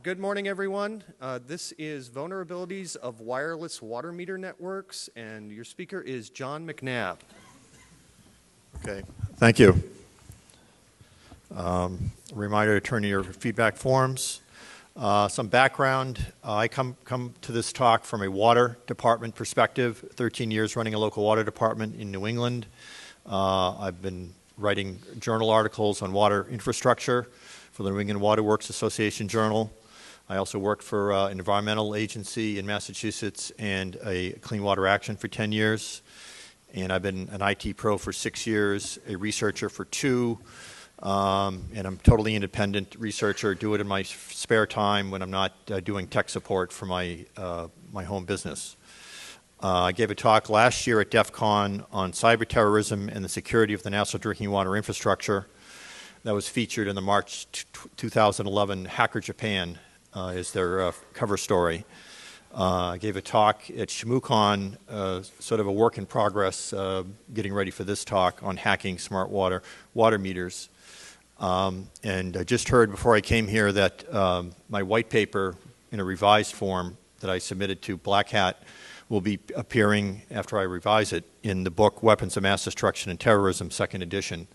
Good morning, everyone. This is Vulnerabilities of Wireless Water Meter Networks, and your speaker is John McNabb. Okay, thank you. Reminder to turn to your feedback forms. Some background. I come to this talk from a water department perspective, 13 years running a local water department in New England. I've been writing journal articles on water infrastructure for the New England Water Works Association Journal. I also worked for an environmental agency in Massachusetts and a Clean Water Action for 10 years. And I've been an IT pro for 6 years, a researcher for 2, and I'm totally independent researcher. Do it in my spare time when I'm not doing tech support for my home business. I gave a talk last year at DEF CON on cyber terrorism and the security of the national drinking water infrastructure. That was featured in the March 2011 Hacker Japan is their cover story. I gave a talk at Shmoocon, sort of a work in progress, getting ready for this talk on hacking smart water meters. And I just heard before I came here that my white paper in a revised form that I submitted to BlackHat will be appearing after I revise it in the book Weapons of Mass Destruction and Terrorism, 2nd edition,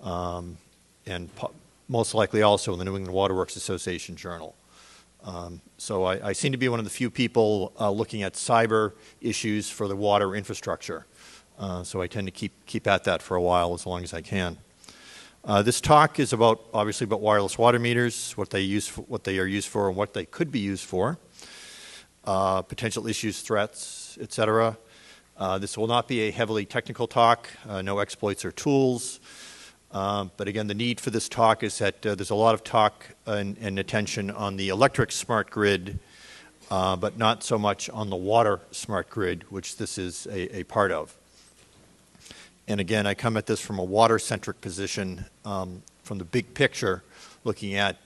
and most likely also in the New England Water Works Association Journal. So I seem to be one of the few people looking at cyber issues for the water infrastructure. So I tend to keep at that for a while, as long as I can. This talk is obviously about wireless water meters, what they are used for, and what they could be used for, potential issues, threats, etc. This will not be a heavily technical talk, no exploits or tools. But again, the need for this talk is that there's a lot of talk and attention on the electric smart grid, but not so much on the water smart grid, which this is a part of. And again, I come at this from a water-centric position, from the big picture, looking at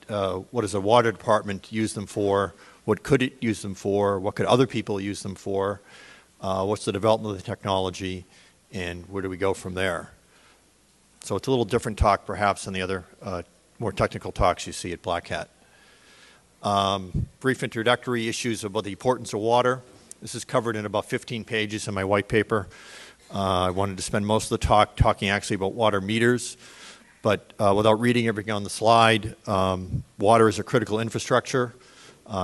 what does a water department use them for, what could it use them for, what could other people use them for, what's the development of the technology, and where do we go from there. So it's a little different talk, perhaps, than the other more technical talks you see at BlackHat. Brief introductory issues about the importance of water. This is covered in about 15 pages in my white paper. I wanted to spend most of the talk talking actually about water meters, but without reading everything on the slide, water is a critical infrastructure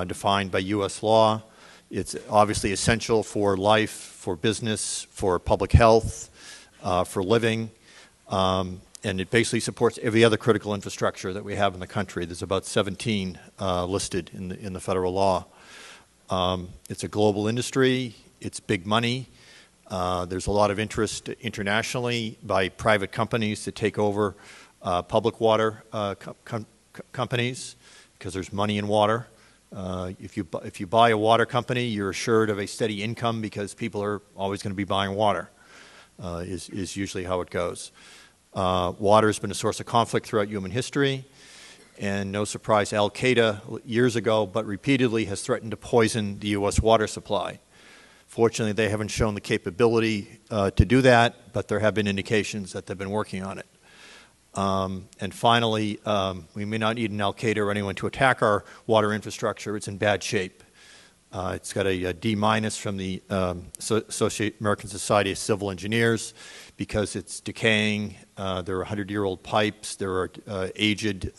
defined by U.S. law. It's obviously essential for life, for business, for public health, for living. And it basically supports every other critical infrastructure that we have in the country. There's about 17 listed in the federal law. It's a global industry. It's big money. There's a lot of interest internationally by private companies to take over public water companies because there's money in water. If you buy a water company, you're assured of a steady income because people are always going to be buying water. Is usually how it goes. Water has been a source of conflict throughout human history, and no surprise, Al-Qaeda years ago, but repeatedly has threatened to poison the U.S. water supply. Fortunately, they haven't shown the capability to do that, but there have been indications that they've been working on it. And finally, we may not need an Al-Qaeda or anyone to attack our water infrastructure. It's in bad shape. It's got a D- from the American Society of Civil Engineers because it's decaying. There are 100-year-old pipes. There are aged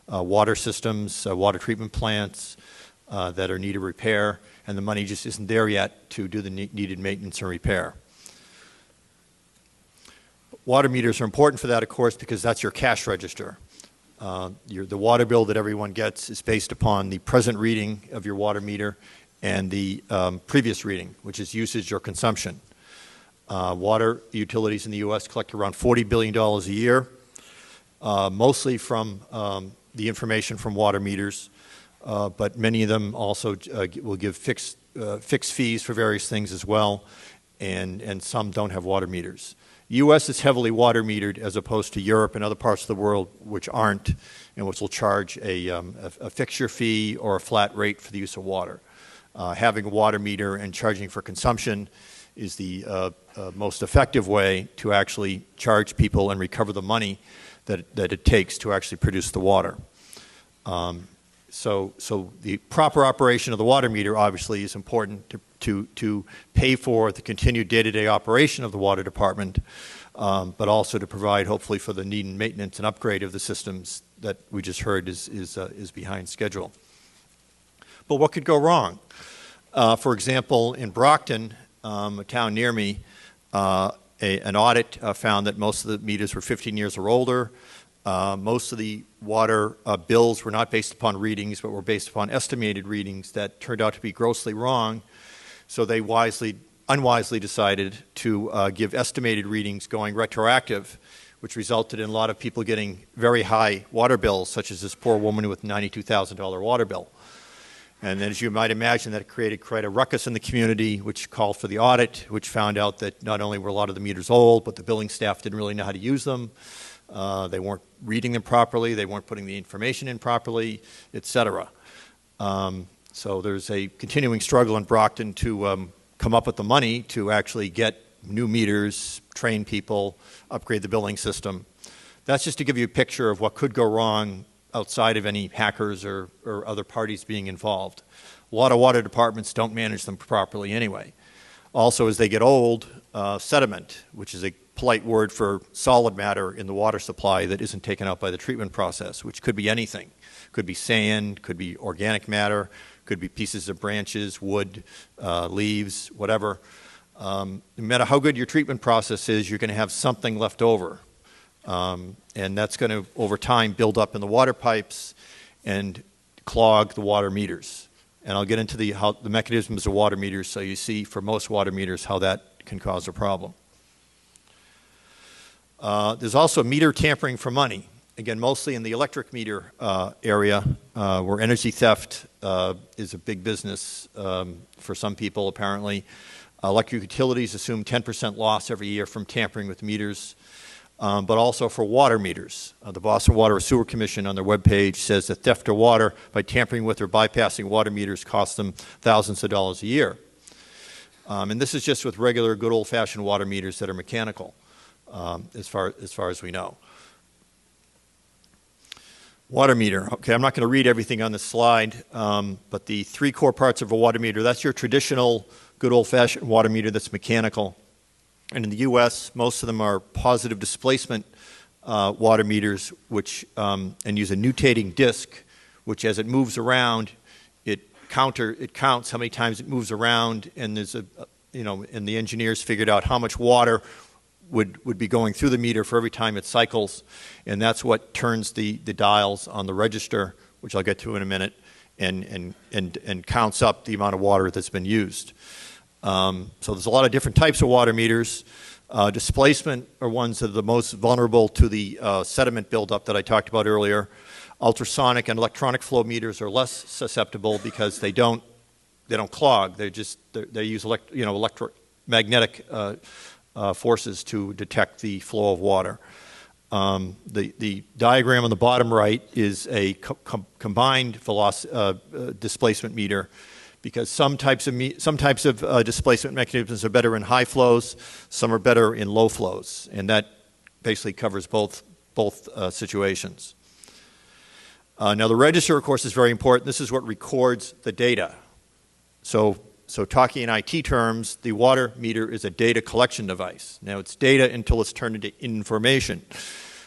water systems, water treatment plants that are needed repair, and the money just isn't there yet to do the needed maintenance and repair. Water meters are important for that, of course, because that's your cash register. The water bill that everyone gets is based upon the present reading of your water meter and the previous reading, which is usage or consumption. Water utilities in the U.S. collect around $40 billion a year, mostly from the information from water meters, but many of them also will give fixed fees for various things as well, and some don't have water meters. The U.S. is heavily water metered as opposed to Europe and other parts of the world which aren't, and which will charge a fixture fee or a flat rate for the use of water. Having a water meter and charging for consumption is the most effective way to actually charge people and recover the money that it takes to actually produce the water. So the proper operation of the water meter obviously is important to pay for the continued day-to-day operation of the water department, but also to provide hopefully for the need and maintenance and upgrade of the systems that we just heard is behind schedule. But what could go wrong? For example, in Brockton, a town near me, an audit found that most of the meters were 15 years or older. Most of the water bills were not based upon readings, but were based upon estimated readings that turned out to be grossly wrong. So they unwisely decided to give estimated readings going retroactive, which resulted in a lot of people getting very high water bills, such as this poor woman with a $92,000 water bill. And then, as you might imagine, that created quite a ruckus in the community, which called for the audit, which found out that not only were a lot of the meters old, but the billing staff didn't really know how to use them. They weren't reading them properly, they weren't putting the information in properly, etc. So there's a continuing struggle in Brockton to come up with the money to actually get new meters, train people, upgrade the billing system. That's just to give you a picture of what could go wrong outside of any hackers or other parties being involved. A lot of water departments don't manage them properly anyway. Also, as they get old, sediment, which is a polite word for solid matter in the water supply that isn't taken out by the treatment process, which could be anything. Could be sand, could be organic matter, could be pieces of branches, wood, leaves, whatever. No matter how good your treatment process is, you're going to have something left over. And that's going to, over time, build up in the water pipes and clog the water meters. And I'll get into the mechanisms of water meters so you see for most water meters how that can cause a problem. There's also meter tampering for money. Again, mostly in the electric meter area where energy theft is a big business for some people, apparently. Electric utilities assume 10% loss every year from tampering with meters, but also for water meters. The Boston Water and Sewer Commission on their webpage says that theft of water by tampering with or bypassing water meters costs them thousands of dollars a year. And this is just with regular good old-fashioned water meters that are mechanical, as far as we know. Water meter. Okay, I'm not going to read everything on this slide, but the three core parts of a water meter, that's your traditional good old-fashioned water meter that's mechanical. And in the U.S., most of them are positive displacement water meters, which and use a nutating disc, which as it moves around, it counts how many times it moves around, and there's and the engineers figured out how much water would be going through the meter for every time it cycles, and that's what turns the dials on the register, which I'll get to in a minute, and counts up the amount of water that's been used. So there's a lot of different types of water meters. Displacement are ones that are the most vulnerable to the sediment buildup that I talked about earlier. Ultrasonic and electronic flow meters are less susceptible because they don't clog. They use electromagnetic forces to detect the flow of water. The diagram on the bottom right is a combined displacement meter, because some types of displacement mechanisms are better in high flows, some are better in low flows, and that basically covers both situations. Now the register, of course, is very important. This is what records the data. So talking in IT terms, the water meter is a data collection device. Now it's data until it's turned into information.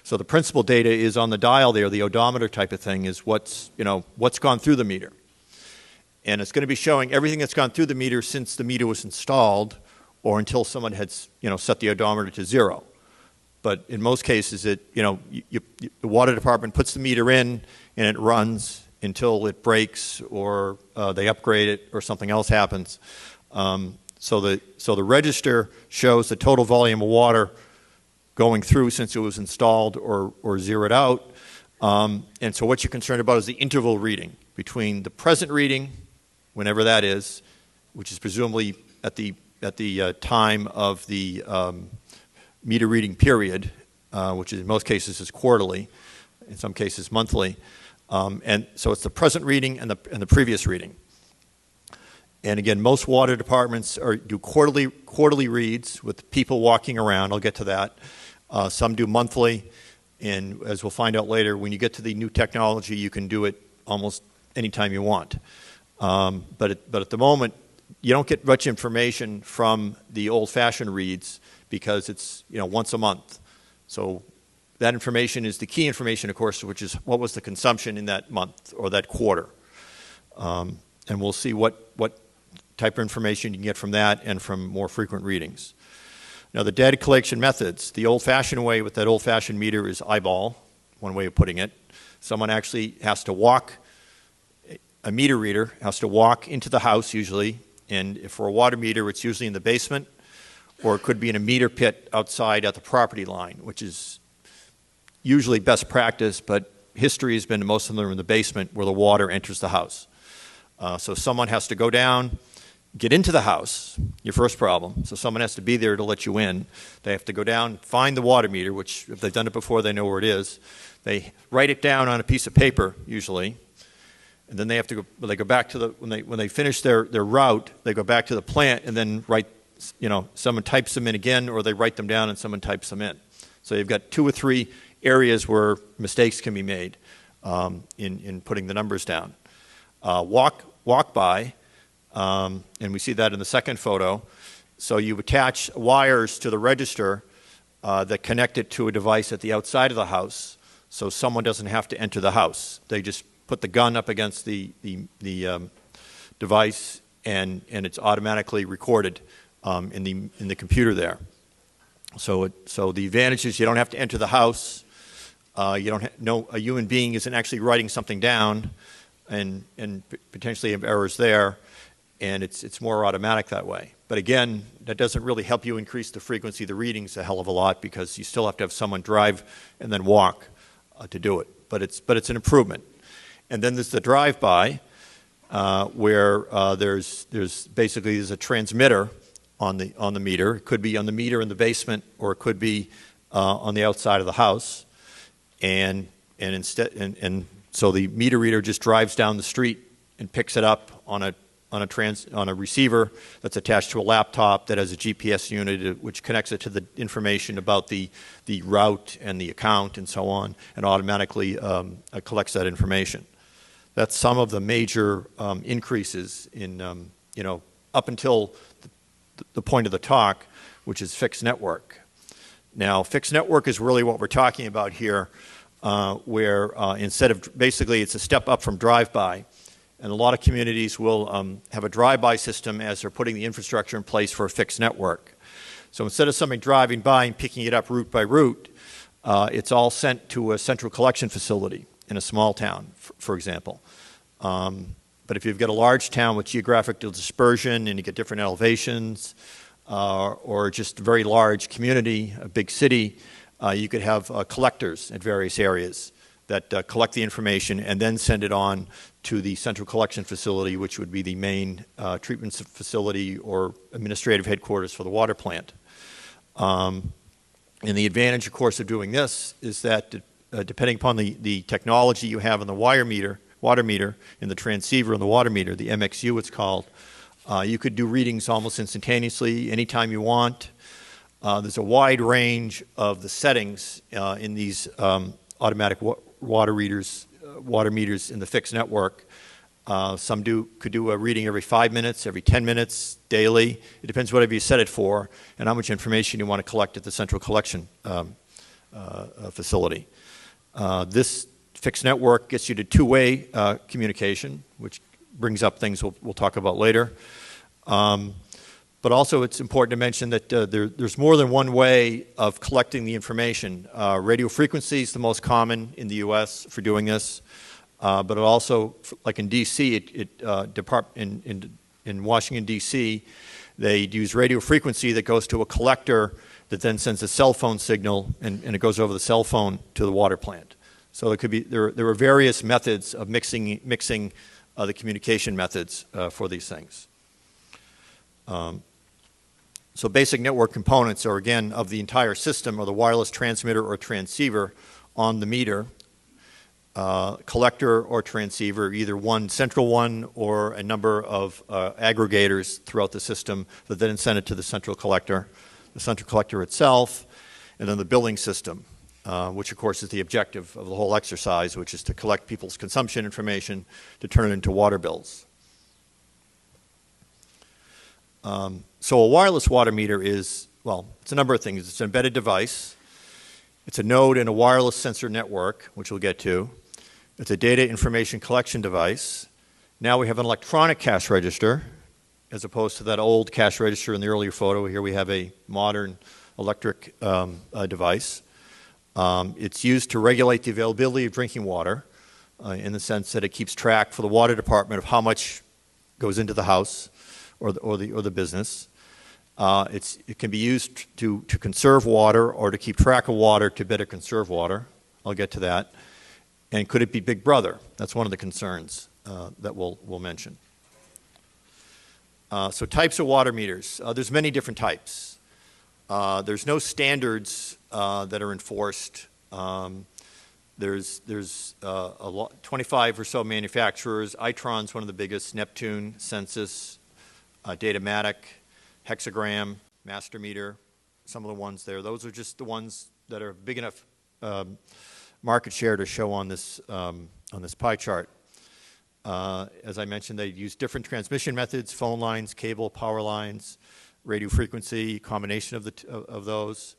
So the principal data is on the dial there, the odometer type of thing, is what's gone through the meter. And it's going to be showing everything that's gone through the meter since the meter was installed or until someone had set the odometer to 0. But in most cases, the water department puts the meter in and it runs until it breaks or they upgrade it or something else happens. So the register shows the total volume of water going through since it was installed or zeroed out. And so what you're concerned about is the interval reading between the present reading, whenever that is, which is presumably at the time of the meter reading period, which in most cases is quarterly, in some cases monthly. And so it's the present reading and the previous reading. And again, most water departments do quarterly reads with people walking around. I'll get to that. Some do monthly, and as we'll find out later, when you get to the new technology, you can do it almost anytime you want. But at the moment, you don't get much information from the old-fashioned reads because it's, once a month. So that information is the key information, of course, which is what was the consumption in that month or that quarter. And we'll see what type of information you can get from that and from more frequent readings. Now, the data collection methods, the old-fashioned way with that old-fashioned meter is eyeball, one way of putting it. Someone actually has to walk, a meter reader has to walk into the house usually, and if for a water meter, it's usually in the basement, or it could be in a meter pit outside at the property line, which is usually best practice, but history has been most of them are in the basement where the water enters the house. So someone has to go down, get into the house, your first problem. So someone has to be there to let you in. They have to go down, find the water meter, which if they've done it before, they know where it is. They write it down on a piece of paper, usually. And then they have to go, they go back to the, when they finish their route, they go back to the plant and then write, someone types them in again, or they write them down and someone types them in. So you've got 2 or 3 areas where mistakes can be made in putting the numbers down. Walk by, and we see that in the second photo. So you attach wires to the register that connect it to a device at the outside of the house, so someone doesn't have to enter the house. They just put the gun up against the device, and it's automatically recorded in the computer there. So the advantage is you don't have to enter the house. A human being isn't actually writing something down, and potentially have errors there, and it's more automatic that way. But again, that doesn't really help you increase the frequency of the readings a hell of a lot because you still have to have someone drive and then walk to do it. But it's an improvement. And then there's the drive-by, where there's a transmitter on the meter. It could be on the meter in the basement, or it could be on the outside of the house. And so the meter reader just drives down the street and picks it up on a receiver that's attached to a laptop that has a GPS unit which connects it to the information about the route and the account and so on, and automatically collects that information. That's some of the major increases in up until the point of the talk, which is fixed network. Now, fixed network is really what we're talking about here, where instead of basically it's a step up from drive-by. And a lot of communities will have a drive-by system as they're putting the infrastructure in place for a fixed network. So instead of somebody driving by and picking it up route by route, it's all sent to a central collection facility in a small town, for example. But if you've got a large town with geographical dispersion and you get different elevations, or just a very large community, a big city, you could have collectors at various areas that collect the information and then send it on to the central collection facility, which would be the main treatment facility or administrative headquarters for the water plant. And the advantage, of course, of doing this is that depending upon the technology you have in the water meter, in the transceiver in the water meter, the MXU it's called, you could do readings almost instantaneously anytime you want. There's a wide range of the settings in these automatic water meters in the fixed network. Some could do a reading every 5 minutes, every 10 minutes, daily. It depends whatever you set it for and how much information you want to collect at the central collection facility. This fixed network gets you to two-way communication, which brings up things we'll talk about later. But also it's important to mention that there's more than one way of collecting the information. Radio frequency is the most common in the U.S. for doing this, but it also, like in D.C., in Washington, D.C., they use radio frequency that goes to a collector that then sends a cell phone signal, and it goes over the cell phone to the water plant. So there are various methods of mixing the communication methods for these things. So basic network components are, again, of the entire system, or the wireless transmitter or transceiver on the meter, collector or transceiver, either one central one or a number of aggregators throughout the system that then send it to the central collector itself, and then the billing system. which of course is the objective of the whole exercise, which is to collect people's consumption information to turn it into water bills. So a wireless water meter is, well, it's a number of things. It's an embedded device. It's a node in a wireless sensor network, which we'll get to. It's a data information collection device. Now we have an electronic cash register, as opposed to that old cash register in the earlier photo. Here we have a modern electric device. It's used to regulate the availability of drinking water in the sense that it keeps track for the water department of how much goes into the house or the business. It can be used to conserve water or to keep track of water to better conserve water. I'll get to that. And could it be Big Brother? That's one of the concerns that we'll mention. So types of water meters. There's many different types. There's no standards that are enforced. There's 25 or so manufacturers. Itron's one of the biggest. Neptune, Census, Datamatic, Hexagram, Master Meter, some of the ones there. Those are just the ones that are big enough market share to show on this pie chart. As I mentioned, they use different transmission methods: phone lines, cable, power lines, radio frequency, combination of those.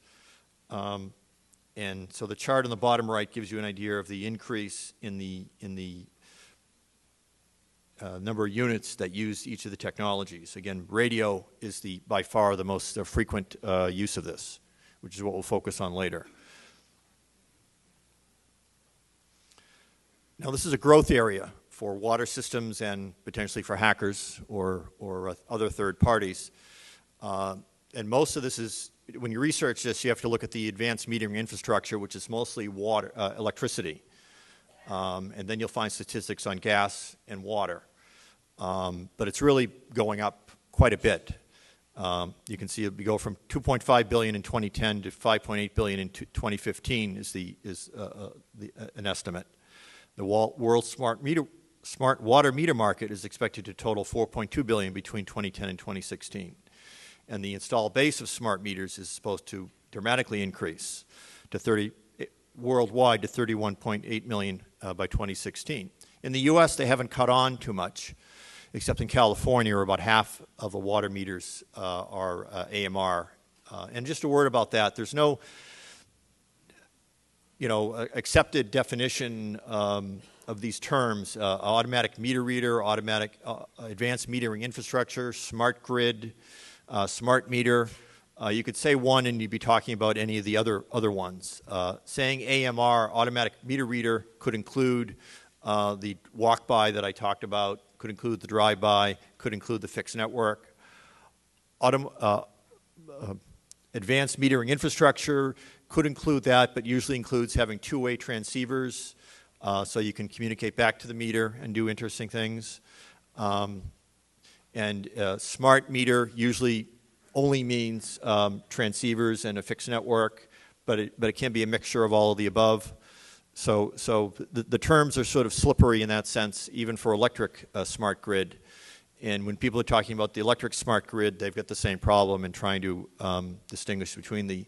And so the chart on the bottom right gives you an idea of the increase in the number of units that use each of the technologies. Again, radio is by far the most frequent use of this, which is what we'll focus on later. Now, this is a growth area for water systems and potentially for hackers or other third parties. And most of this is, when you research this, you have to look at the advanced metering infrastructure, which is mostly water, electricity. And then you'll find statistics on gas and water. But it's really going up quite a bit. You can see we go from 2.5 billion in 2010 to 5.8 billion in 2015 is an estimate. The world smart water meter market is expected to total 4.2 billion between 2010 and 2016. And the installed base of smart meters is supposed to dramatically increase to worldwide to 31.8 million by 2016. In the U.S., they haven't caught on too much, except in California, where about half of the water meters are AMR. And just a word about that: there's no, accepted definition of these terms: automatic meter reader, automatic advanced metering infrastructure, smart grid. Smart meter, you could say one and you'd be talking about any of the other ones. Saying AMR, automatic meter reader, could include the walk-by that I talked about, could include the drive-by, could include the fixed network. Advanced metering infrastructure could include that, but usually includes having two-way transceivers so you can communicate back to the meter and do interesting things. And smart meter usually only means transceivers and a fixed network, but it can be a mixture of all of the above. So the terms are sort of slippery in that sense, even for electric smart grid. And when people are talking about the electric smart grid, they've got the same problem in trying to distinguish between the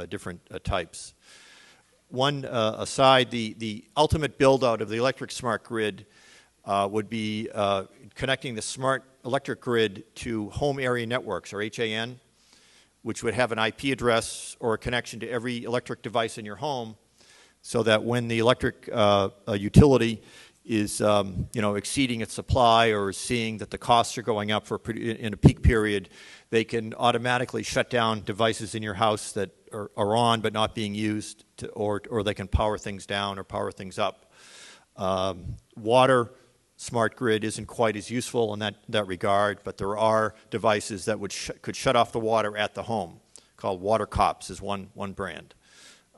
different types. One aside, the ultimate build-out of the electric smart grid would be connecting the smart electric grid to home area networks, or HAN, which would have an IP address or a connection to every electric device in your home, so that when the electric utility is exceeding its supply or is seeing that the costs are going up in a peak period, they can automatically shut down devices in your house that are on but not being used, or they can power things down or power things up. Water smart grid isn't quite as useful in that regard, but there are devices that could shut off the water at the home, called Water Cops is one brand.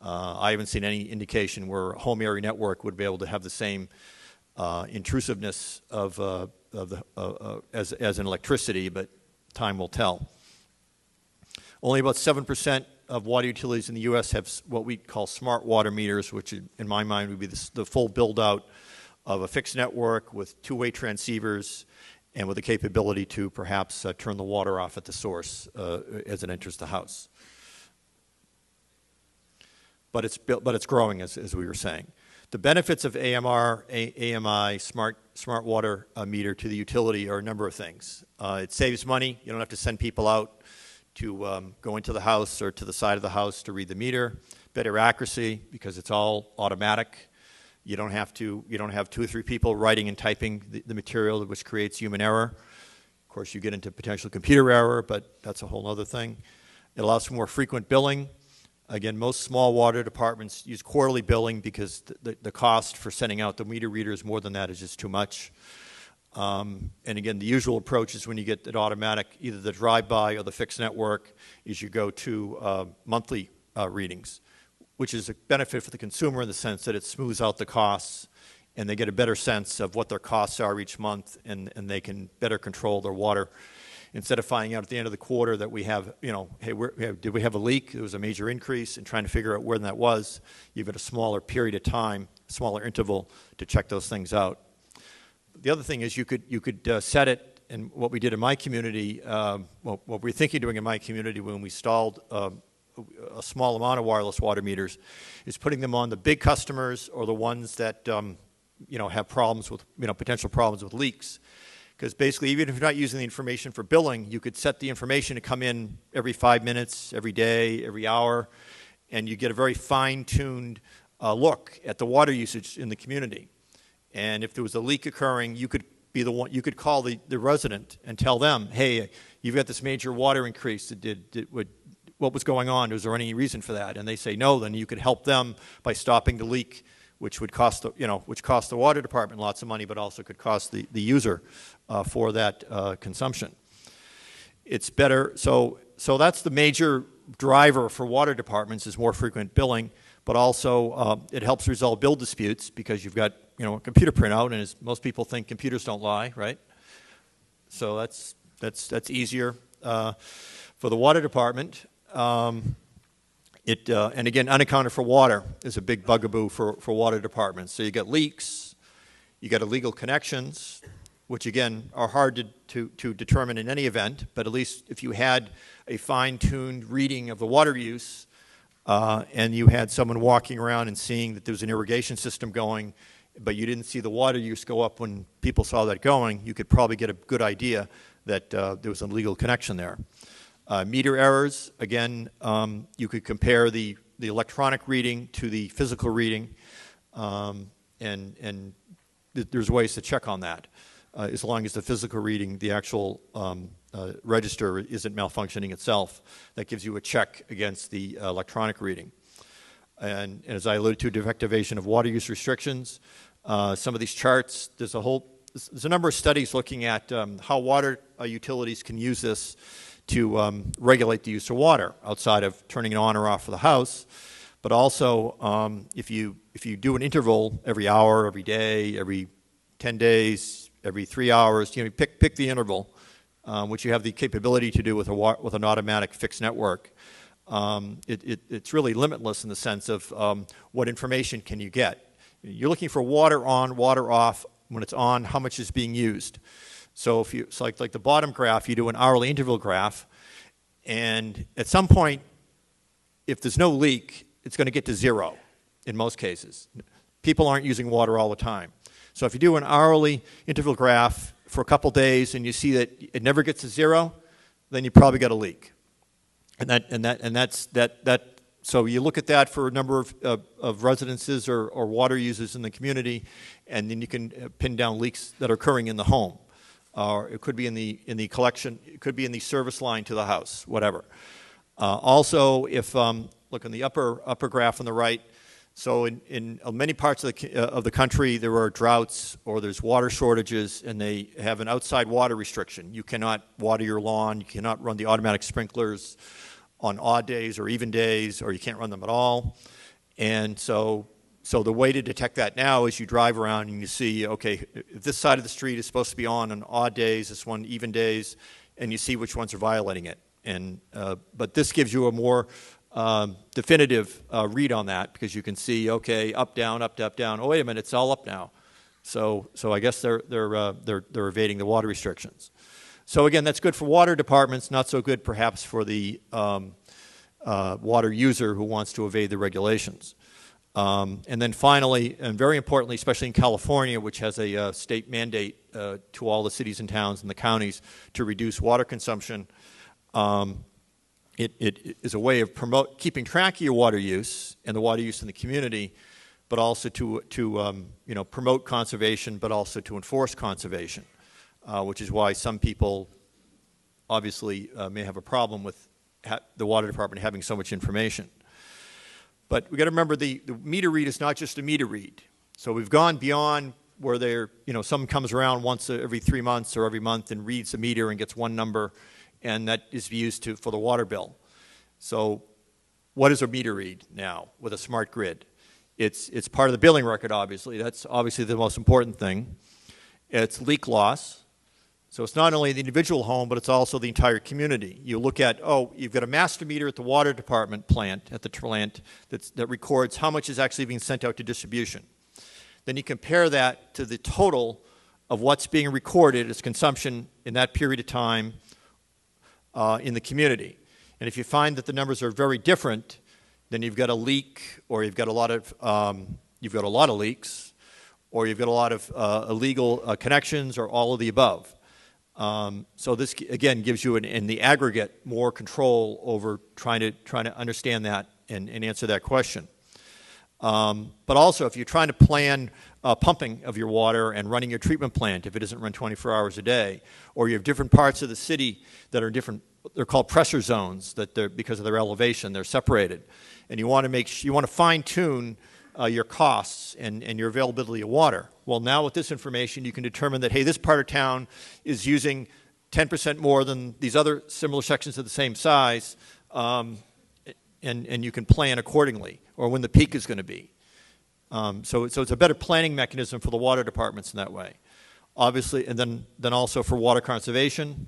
I haven't seen any indication where a home area network would be able to have the same intrusiveness as an electricity, but time will tell. Only about 7% of water utilities in the U.S. have what we call smart water meters, which in my mind would be the full build-out of a fixed network with two-way transceivers and with the capability to perhaps turn the water off at the source as it enters the house. but it's growing, as we were saying. The benefits of AMI, smart water meter to the utility are a number of things. It saves money. You don't have to send people out to go into the house or to the side of the house to read the meter. Better accuracy because it's all automatic. You don't have 2 or 3 people writing and typing the material, which creates human error. Of course, you get into potential computer error, but that's a whole other thing. It allows for more frequent billing. Again, most small water departments use quarterly billing because the cost for sending out the meter readers more than that is just too much. And again, the usual approach is when you get it automatic, either the drive-by or the fixed network, is you go to monthly readings, which is a benefit for the consumer in the sense that it smooths out the costs and they get a better sense of what their costs are each month, and they can better control their water. Instead of finding out at the end of the quarter that we have, hey, did we have a leak? There was a major increase, and trying to figure out where that was. You've got a smaller period of time, smaller interval to check those things out. The other thing is you could set it, and what we did in my community, what we were thinking of doing in my community when we installed a small amount of wireless water meters, is putting them on the big customers or the ones that have problems with potential problems with leaks. Because basically, even if you're not using the information for billing, you could set the information to come in every 5 minutes, every day, every hour, and you get a very fine-tuned look at the water usage in the community. And if there was a leak occurring, you could be the one. You could call the resident and tell them, "Hey, you've got this major water increase. What was going on? Was there any reason for that?" And they say no. Then you could help them by stopping the leak, which would cost the water department lots of money, but also could cost the user for that consumption. It's better. So that's the major driver for water departments is more frequent billing, but also it helps resolve bill disputes because you've got a computer printout, and as most people think, computers don't lie, right? So that's easier for the water department. And again, unaccounted for water is a big bugaboo for water departments. So you get leaks, you get illegal connections, which again are hard to determine in any event, but at least if you had a fine-tuned reading of the water use and you had someone walking around and seeing that there was an irrigation system going, but you didn't see the water use go up when people saw that going, you could probably get a good idea that there was an illegal connection there. Meter errors, again, you could compare the electronic reading to the physical reading, and there's ways to check on that, as long as the physical reading, the actual register isn't malfunctioning itself. That gives you a check against the electronic reading. And as I alluded to, defectivation of water use restrictions. Some of these charts, there's a number of studies looking at how water utilities can use this to regulate the use of water outside of turning it on or off for the house, but also if you do an interval every hour, every day, every 10 days, every 3 hours, pick the interval, which you have the capability to do with an automatic fixed network. It's really limitless in the sense of what information can you get. You're looking for water on, water off. When it's on, how much is being used. So if you, like the bottom graph, you do an hourly interval graph, and at some point, if there's no leak, it's going to get to 0 in most cases. People aren't using water all the time. So if you do an hourly interval graph for a couple days and you see that it never gets to 0, then you probably got a leak. So you look at that for a number of residences or water users in the community, and then you can pin down leaks that are occurring in the home. Or it could be in the collection, it could be in the service line to the house, whatever. Also, if look on the upper graph on the right, so in many parts of the country there are droughts or there's water shortages, and they have an outside water restriction. You cannot water your lawn, you cannot run the automatic sprinklers on odd days or even days, or you can't run them at all. And so the way to detect that now is you drive around and you see, okay, if this side of the street is supposed to be on odd days, this one even days, and you see which ones are violating it. And but this gives you a more definitive read on that, because you can see, okay, up, down, up, up, down. Oh, wait a minute, it's all up now. So I guess they're evading the water restrictions. So again, that's good for water departments, not so good perhaps for the water user who wants to evade the regulations. And then finally, and very importantly, especially in California, which has a state mandate to all the cities and towns and the counties to reduce water consumption, it is a way of keeping track of your water use and the water use in the community, but also to promote conservation, but also to enforce conservation, which is why some people obviously may have a problem with the water department having so much information. But we've got to remember the meter read is not just a meter read. So we've gone beyond where someone comes around once every 3 months or every month and reads the meter and gets one number, and that is used for the water bill. So what is a meter read now with a smart grid? It's part of the billing record, obviously. That's obviously the most important thing. It's leak loss. So it's not only the individual home, but it's also the entire community. You look at, you've got a master meter at the water department plant, that records how much is actually being sent out to distribution. Then you compare that to the total of what's being recorded as consumption in that period of time in the community. And if you find that the numbers are very different, then you've got a leak, or you've got a lot of leaks, or you've got a lot of illegal connections, or all of the above. So this again gives you in the aggregate more control over trying to understand that and answer that question. But also, if you're trying to plan pumping of your water and running your treatment plant, if it doesn't run 24 hours a day, or you have different parts of the city that are different, they're called pressure zones, because of their elevation, they're separated, and you want to fine-tune your costs and your availability of water. Well, now with this information, you can determine that, hey, this part of town is using 10% more than these other similar sections of the same size, and you can plan accordingly, or when the peak is going to be. So it's a better planning mechanism for the water departments in that way. Obviously, and then also for water conservation,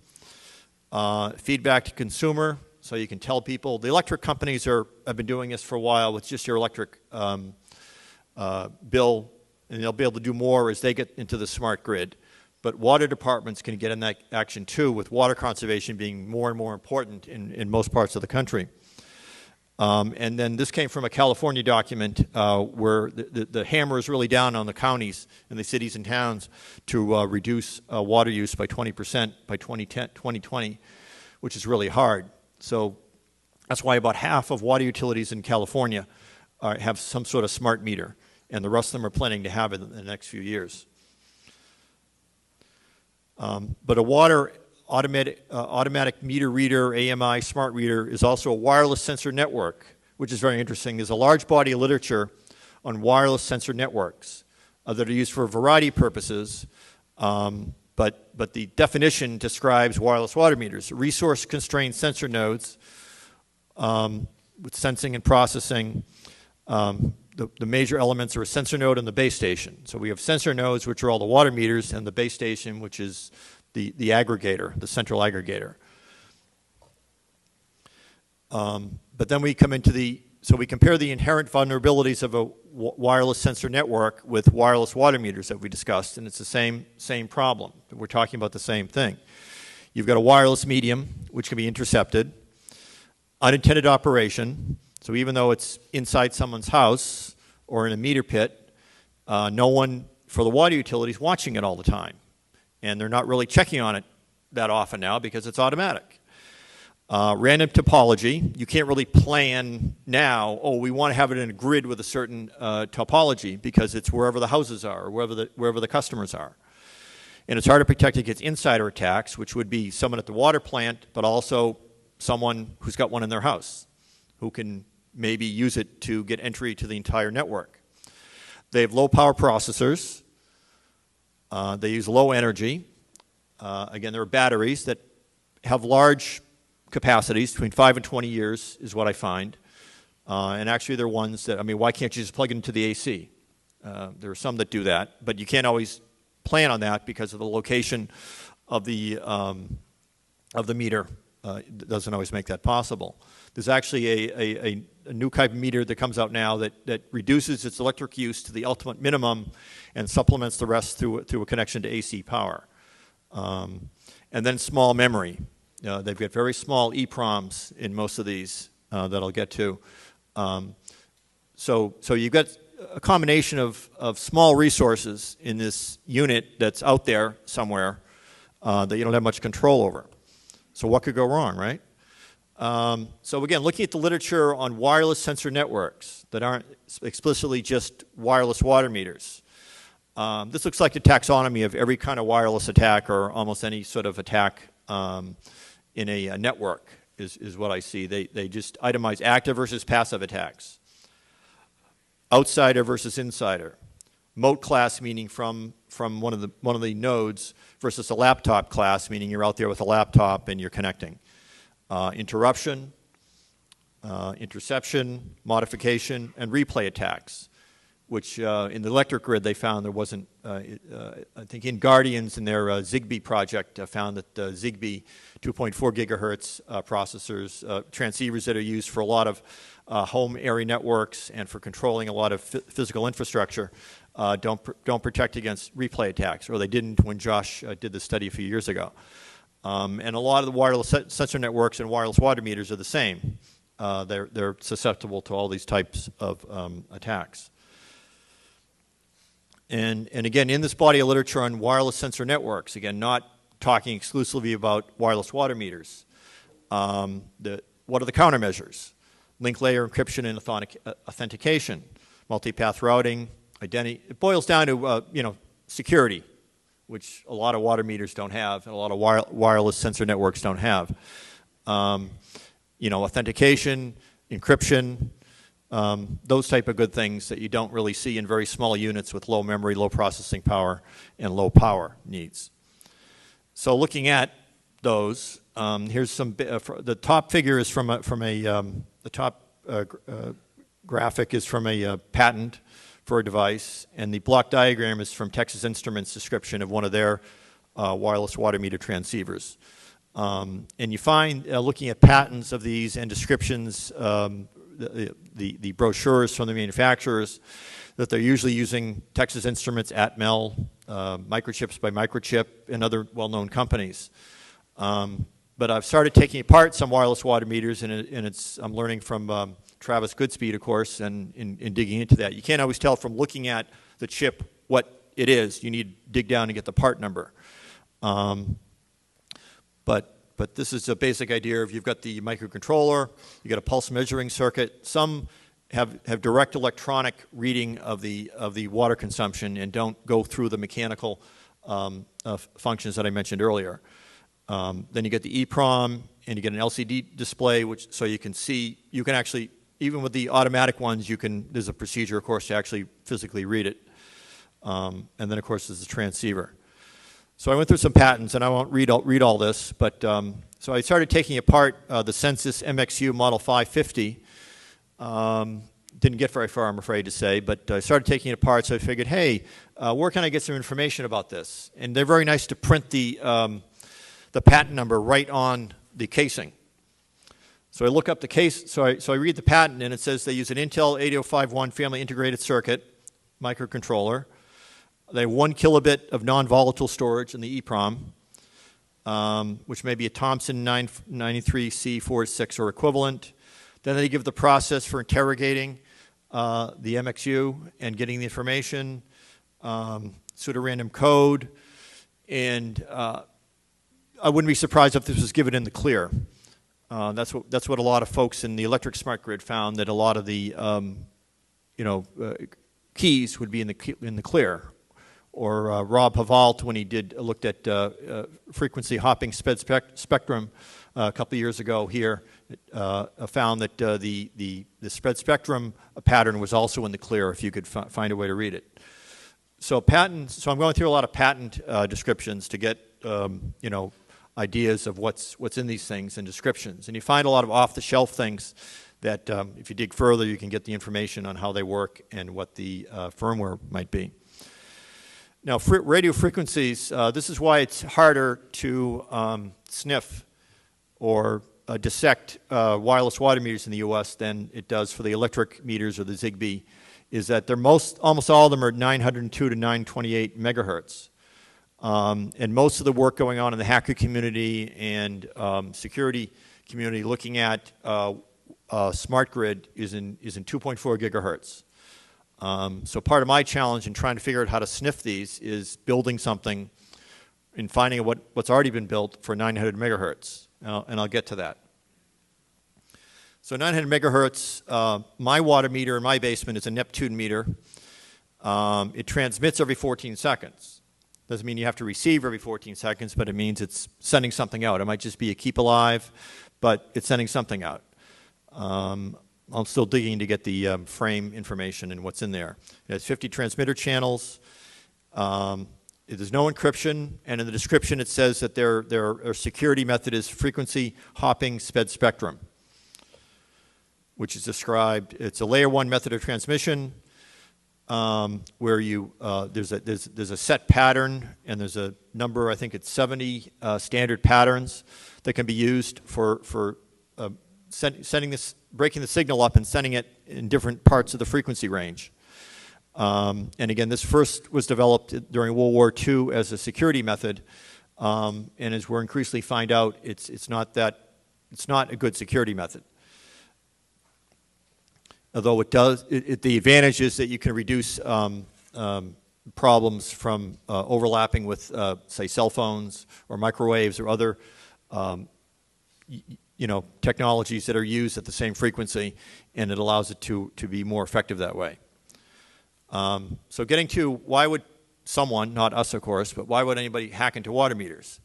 feedback to consumer, so you can tell people. The electric companies have been doing this for a while with just your electric bill, and they'll be able to do more as they get into the smart grid. But water departments can get in that action too, with water conservation being more and more important in most parts of the country. And then this came from a California document where the hammer is really down on the counties and the cities and towns to reduce water use by 20% by 2020, which is really hard. So that's why about half of water utilities in California have some sort of smart meter, and the rest of them are planning to have it in the next few years. But a water automatic meter reader, AMI smart reader, is also a wireless sensor network, which is very interesting. There's a large body of literature on wireless sensor networks that are used for a variety of purposes, but the definition describes wireless water meters: resource-constrained sensor nodes with sensing and processing. The major elements are a sensor node and the base station. So we have sensor nodes, which are all the water meters, and the base station, which is the aggregator, the central aggregator. But then we come into so we compare the inherent vulnerabilities of a wireless sensor network with wireless water meters that we discussed, and it's the same problem. We're talking about the same thing. You've got a wireless medium, which can be intercepted, unintended operation. So even though it's inside someone's house or in a meter pit, no one for the water utility is watching it all the time. And they're not really checking on it that often now because it's automatic. Random topology, you can't really plan now, we want to have it in a grid with a certain topology because it's wherever the houses are or wherever the customers are. And it's hard to protect against insider attacks, which would be someone at the water plant, but also someone who's got one in their house who can maybe use it to get entry to the entire network. They have low power processors. They use low energy. Again, there are batteries that have large capacities, between 5 and 20 years is what I find. And actually they're ones that, why can't you just plug it into the AC? There are some that do that, but you can't always plan on that because of the location of the meter. It doesn't always make that possible. There's actually a new type of meter that comes out now that reduces its electric use to the ultimate minimum and supplements the rest through a connection to AC power. And then small memory. They've got very small EEPROMs in most of these, that I'll get to. So you've got a combination of small resources in this unit that's out there somewhere that you don't have much control over. So what could go wrong, right? So again, looking at the literature on wireless sensor networks that aren't explicitly just wireless water meters. This looks like the taxonomy of every kind of wireless attack or almost any sort of attack in a network is what I see. They just itemize active versus passive attacks. Outsider versus insider. Mote class meaning from one of the nodes versus a laptop class, meaning you're out there with a laptop and you're connecting. Interruption, interception, modification, and replay attacks, which in the electric grid they found there wasn't, I think in Guardians in their Zigbee project found that Zigbee 2.4 gigahertz processors, transceivers that are used for a lot of home area networks and for controlling a lot of physical infrastructure don't protect against replay attacks, or they didn't when Josh did the study a few years ago. And a lot of the wireless sensor networks and wireless water meters are the same. They're susceptible to all these types of attacks. And again, in this body of literature on wireless sensor networks, again, not talking exclusively about wireless water meters, what are the countermeasures? Link layer encryption and authentication, multipath routing, identity. It boils down to security, which a lot of water meters don't have, and a lot of wireless sensor networks don't have. Authentication, encryption, those type of good things that you don't really see in very small units with low memory, low processing power, and low power needs. So looking at those, here's some. The top figure is the top graphic is from a patent for a device, and the block diagram is from Texas Instruments' description of one of their wireless water meter transceivers. And you find, looking at patents of these and descriptions, the brochures from the manufacturers, that they're usually using Texas Instruments, Atmel, Microchips by Microchip, and other well-known companies. But I've started taking apart some wireless water meters, and I'm learning from Travis Goodspeed, of course, and in digging into that. You can't always tell from looking at the chip what it is. You need to dig down and get the part number. But this is a basic idea of you've got the microcontroller, you've got a pulse measuring circuit. Some have direct electronic reading of the water consumption and don't go through the mechanical functions that I mentioned earlier. Then you get the EEPROM, and you get an LCD display, so you can see, you can actually, even with the automatic ones, there's a procedure, of course, to actually physically read it. And then, of course, there's the transceiver. So I went through some patents, and I won't read all this, but so I started taking apart the Census MXU Model 550. Didn't get very far, I'm afraid to say, but I started taking it apart, so I figured, hey, where can I get some information about this? And they're very nice to print the patent number right on the casing. So I look up the case, so I read the patent, and it says they use an Intel 8051 family integrated circuit microcontroller. They have 1 kilobit of non-volatile storage in the EEPROM, which may be a Thomson 993C46 or equivalent. Then they give the process for interrogating the MXU and getting the information, pseudorandom code, and I wouldn't be surprised if this was given in the clear. That's what a lot of folks in the electric smart grid found, that a lot of the keys would be in the clear. Or Rob Havalt, when he looked at frequency hopping spectrum a couple of years ago here, found that the spread spectrum pattern was also in the clear if you could find a way to read it. So I'm going through a lot of patent descriptions to get ideas of what's in these things and descriptions. And you find a lot of off-the-shelf things that if you dig further, you can get the information on how they work and what the firmware might be. Now, radio frequencies, this is why it's harder to sniff or dissect wireless water meters in the U.S. than it does for the electric meters or the Zigbee, is that almost all of them are 902 to 928 megahertz. And most of the work going on in the hacker community and security community looking at smart grid is in 2.4 gigahertz. So part of my challenge in trying to figure out how to sniff these is building something and finding what's already been built for 900 megahertz, and I'll get to that. So 900 megahertz, my water meter in my basement is a Neptune meter. It transmits every 14 seconds. Doesn't mean you have to receive every 14 seconds, but it means it's sending something out. It might just be a keep alive, but it's sending something out. I'm still digging to get the frame information and what's in there. It has 50 transmitter channels. There's no encryption, and in the description it says that their security method is frequency hopping sped spectrum, which is described. It's a layer 1 method of transmission where there's a set pattern, and there's a number, I think it's 70 standard patterns that can be used for breaking the signal up and sending it in different parts of the frequency range. And again, this first was developed during World War II as a security method, and as we're increasingly find out, it's not a good security method. Although it does, the advantage is that you can reduce problems from overlapping with, say, cell phones or microwaves or other, technologies that are used at the same frequency, and it allows it to be more effective that way. So getting to why would someone, not us of course, but why would anybody hack into water meters?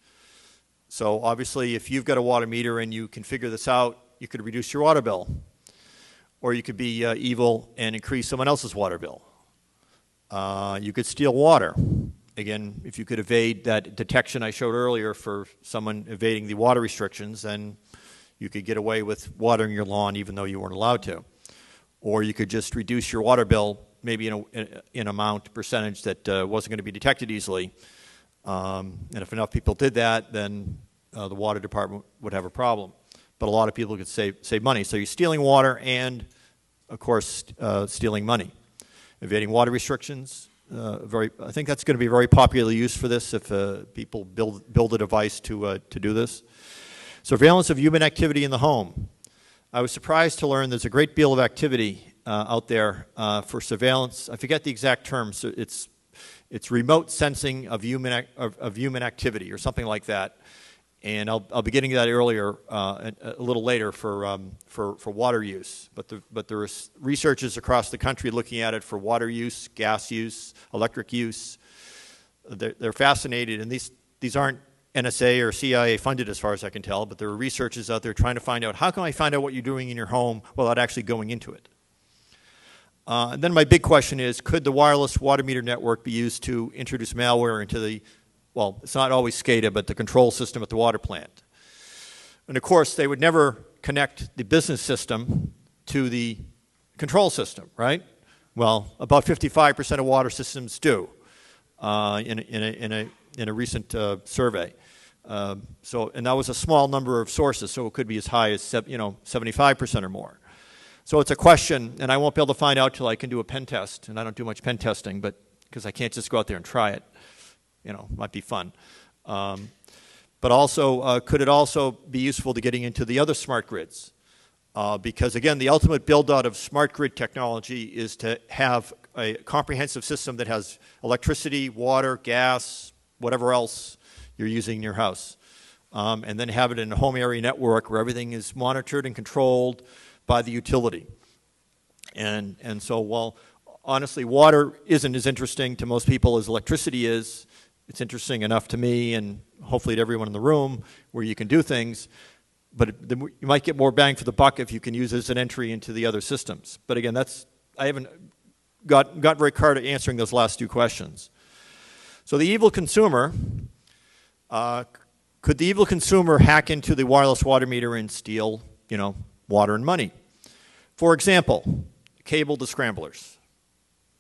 So obviously if you've got a water meter and you can figure this out, you could reduce your water bill. Or you could be evil and increase someone else's water bill. You could steal water. Again, if you could evade that detection I showed earlier for someone evading the water restrictions, then you could get away with watering your lawn even though you weren't allowed to. Or you could just reduce your water bill maybe in amount, percentage that wasn't going to be detected easily. And if enough people did that, then the water department would have a problem. But a lot of people could save money. So you're stealing water and, of course, stealing money. Evading water restrictions. I think that's going to be very popularly used for this if people build a device to do this. Surveillance of human activity in the home. I was surprised to learn there's a great deal of activity out there for surveillance. I forget the exact term. So it's remote sensing of human activity or something like that. And I'll be getting to that earlier, a little later for water use. But there are researchers across the country looking at it for water use, gas use, electric use. They're fascinated, and these aren't NSA or CIA funded as far as I can tell, but there are researchers out there trying to find out, how can I find out what you're doing in your home without actually going into it? And then my big question is, could the wireless water meter network be used to introduce malware into the, well, it's not always SCADA, but the control system at the water plant? And of course, they would never connect the business system to the control system, right? Well, about 55% of water systems do in a recent survey. And that was a small number of sources, so it could be as high as 75% or more. So it's a question, and I won't be able to find out till I can do a pen test, and I don't do much pen testing, but because I can't just go out there and try it. Might be fun. But also, could it also be useful to getting into the other smart grids? Because again, the ultimate build-out of smart grid technology is to have a comprehensive system that has electricity, water, gas, whatever else you're using in your house. And then have it in a home area network where everything is monitored and controlled by the utility. And so while honestly water isn't as interesting to most people as electricity is, it's interesting enough to me and hopefully to everyone in the room where you can do things, but you might get more bang for the buck if you can use it as an entry into the other systems. But again, I haven't got very clear to answering those last two questions. So the evil consumer, could the evil consumer hack into the wireless water meter and steal, water and money? For example, cable descramblers.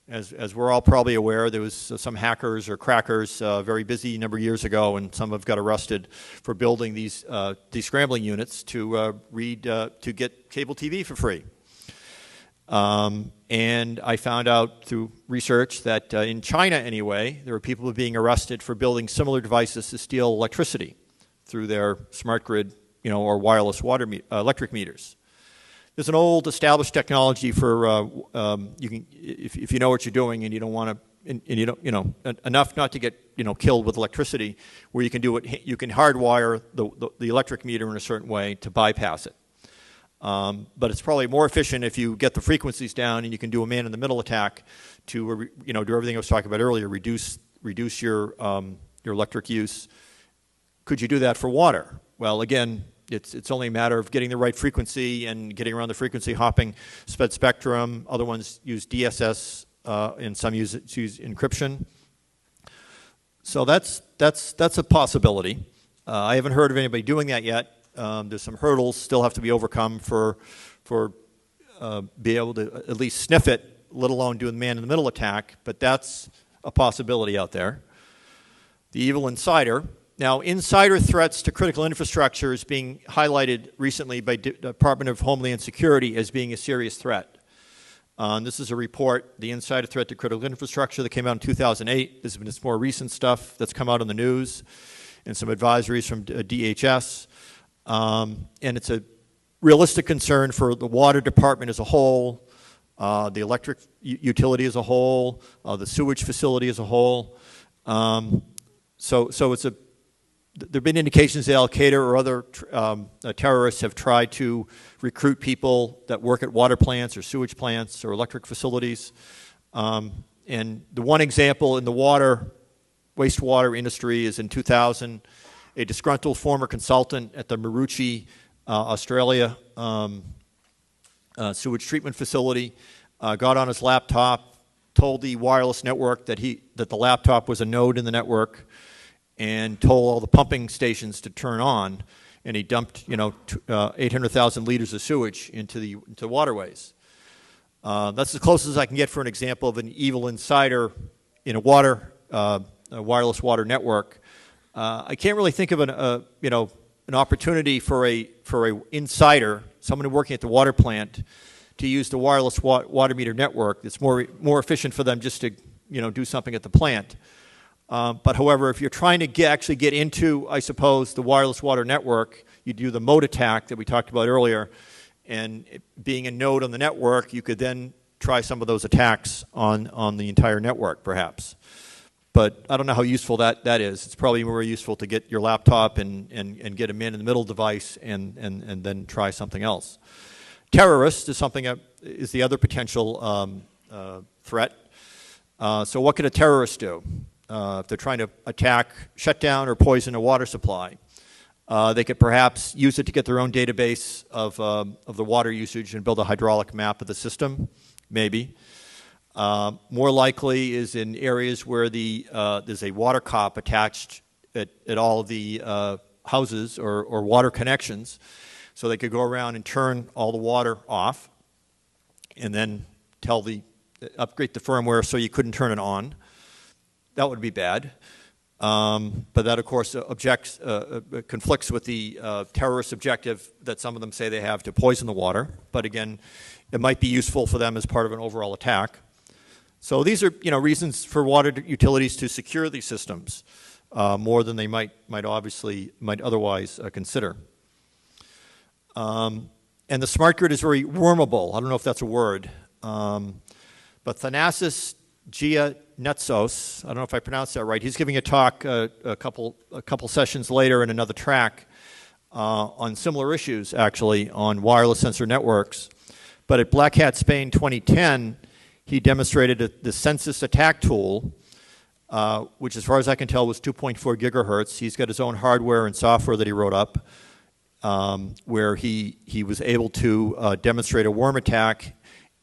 As we're all probably aware, there was some hackers or crackers very busy a number of years ago, and some have got arrested for building these descrambling units to get cable TV for free. And I found out through research that in China anyway, there were people being arrested for building similar devices to steal electricity through their smart grid, or wireless electric meters. there's an old established technology for you can if you know what you're doing and you don't want to and you don't enough not to get killed with electricity, where you can do it. You can hardwire the electric meter in a certain way to bypass it. But it's probably more efficient if you get the frequencies down and you can do a man-in-the-middle attack to do everything I was talking about earlier. Reduce your electric use. Could you do that for water? Well, again, it's only a matter of getting the right frequency and getting around the frequency hopping spectrum. Other ones use DSS, and some use encryption. So that's a possibility. I haven't heard of anybody doing that yet. There's some hurdles still have to be overcome for be able to at least sniff it, let alone do the man-in-the-middle attack. But that's a possibility out there. The evil insider. Now, insider threats to critical infrastructure is being highlighted recently by Department of Homeland Security as being a serious threat. This is a report, the insider threat to critical infrastructure, that came out in 2008. This has been some more recent stuff that's come out on the news, and some advisories from DHS. And it's a realistic concern for the water department as a whole, the electric utility as a whole, the sewage facility as a whole. So it's a there have been indications that Al-Qaeda or other terrorists have tried to recruit people that work at water plants or sewage plants or electric facilities. And the one example in the wastewater industry is in 2000, a disgruntled former consultant at the Marucci, Australia sewage treatment facility got on his laptop, told the wireless network that the laptop was a node in the network, and told all the pumping stations to turn on, and he dumped 800,000 liters of sewage into waterways. That's as close as I can get for an example of an evil insider in a wireless water network. I can't really think of an opportunity for a insider, someone working at the water plant, to use the wireless water meter network. It's more efficient for them just to do something at the plant. But however, if you're trying to actually get into, I suppose, the wireless water network, you do the mode attack that we talked about earlier, and being a node on the network, you could then try some of those attacks on the entire network, perhaps. But I don't know how useful that is. It's probably more useful to get your laptop and get a man-in-the-middle device and then try something else. Terrorist is something that is the other potential threat. So what could a terrorist do? If they're trying to attack, shut down, or poison a water supply, they could perhaps use it to get their own database of the water usage and build a hydraulic map of the system, maybe. More likely is in areas where there's a water cop attached at all of the houses or water connections, so they could go around and turn all the water off and then upgrade the firmware so you couldn't turn it on. That would be bad. But that, of course, conflicts with the terrorist objective that some of them say they have to poison the water. But again, it might be useful for them as part of an overall attack. So these are reasons for water utilities to secure these systems more than they might otherwise consider. And the smart grid is very wormable. I don't know if that's a word. But Thanasis Giannetsos, I don't know if I pronounced that right. He's giving a talk a couple sessions later in another track on similar issues, actually, on wireless sensor networks. But at BlackHat Spain 2010, he demonstrated the Census attack tool, which, as far as I can tell, was 2.4 gigahertz. He's got his own hardware and software that he wrote up, where he was able to demonstrate a worm attack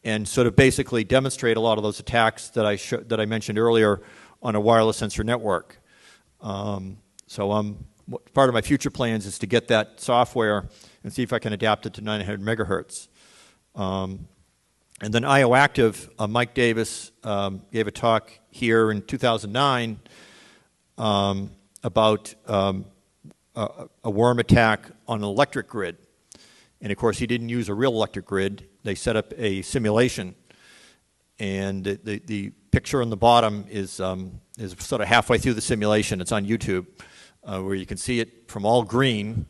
and sort of basically demonstrate a lot of those attacks that I mentioned earlier on a wireless sensor network. So part of my future plans is to get that software and see if I can adapt it to 900 megahertz. And then IOActive, Mike Davis gave a talk here in 2009 about a worm attack on an electric grid. And of course, he didn't use a real electric grid. They set up a simulation. And the picture on the bottom is sort of halfway through the simulation. It's on YouTube, where you can see it from all green,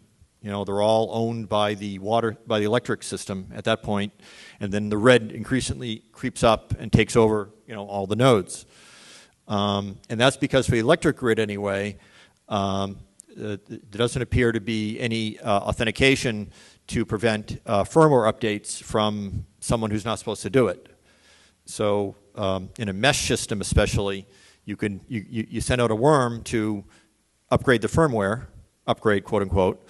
You know, they're all owned by the electric system at that point, and then the red increasingly creeps up and takes over, you know, all the nodes. And that's because for the electric grid anyway, there doesn't appear to be any authentication to prevent firmware updates from someone who's not supposed to do it. So in a mesh system especially, you send out a worm to upgrade the firmware, upgrade quote unquote,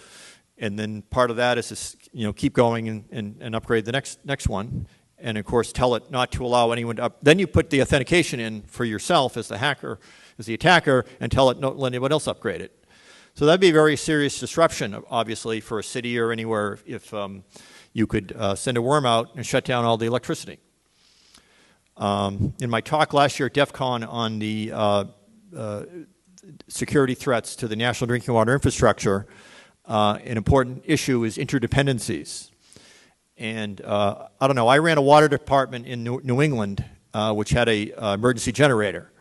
and then part of that is to, you know, keep going and upgrade the next one, and of course tell it not to allow anyone to then you put the authentication in for yourself as the hacker, as the attacker, and tell it not to let anyone else upgrade it. So that'd be a very serious disruption, obviously, for a city or anywhere if you could send a worm out and shut down all the electricity. In my talk last year at DEF CON on the security threats to the national drinking water infrastructure, an important issue is interdependencies. And I don't know, I ran a water department in New England which had an emergency generator.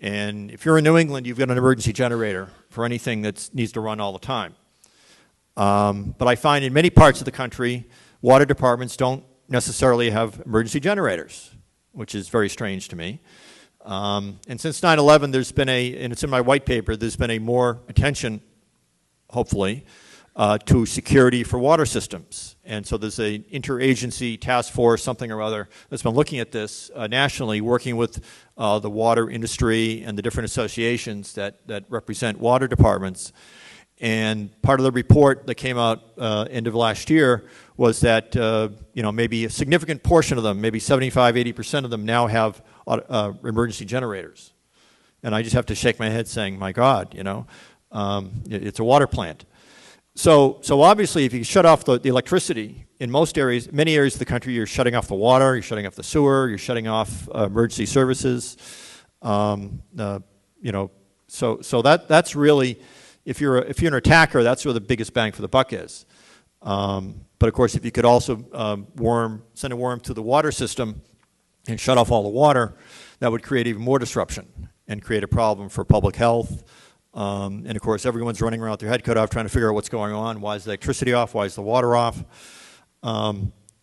And if you're in New England, you've got an emergency generator for anything that needs to run all the time. But I find in many parts of the country, water departments don't necessarily have emergency generators, which is very strange to me. And since 9/11, there's been and it's in my white paper, there's been a more attention, hopefully, to security for water systems. And so there's an interagency task force, something or other, that's been looking at this nationally, working with the water industry and the different associations that represent water departments. And part of the report that came out end of last year was that you know, maybe a significant portion of them, maybe 75, 80% of them now have emergency generators. And I just have to shake my head saying, my God, you know, it's a water plant. So obviously, if you shut off the electricity, in most areas, many areas of the country, you're shutting off the water, you're shutting off the sewer, you're shutting off emergency services. You know, so that's really, if you're an attacker, that's where the biggest bang for the buck is. But of course, if you could also send a worm to the water system and shut off all the water, that would create even more disruption and create a problem for public health. And of course, everyone's running around with their head cut off trying to figure out what's going on. Why is the electricity off? Why is the water off?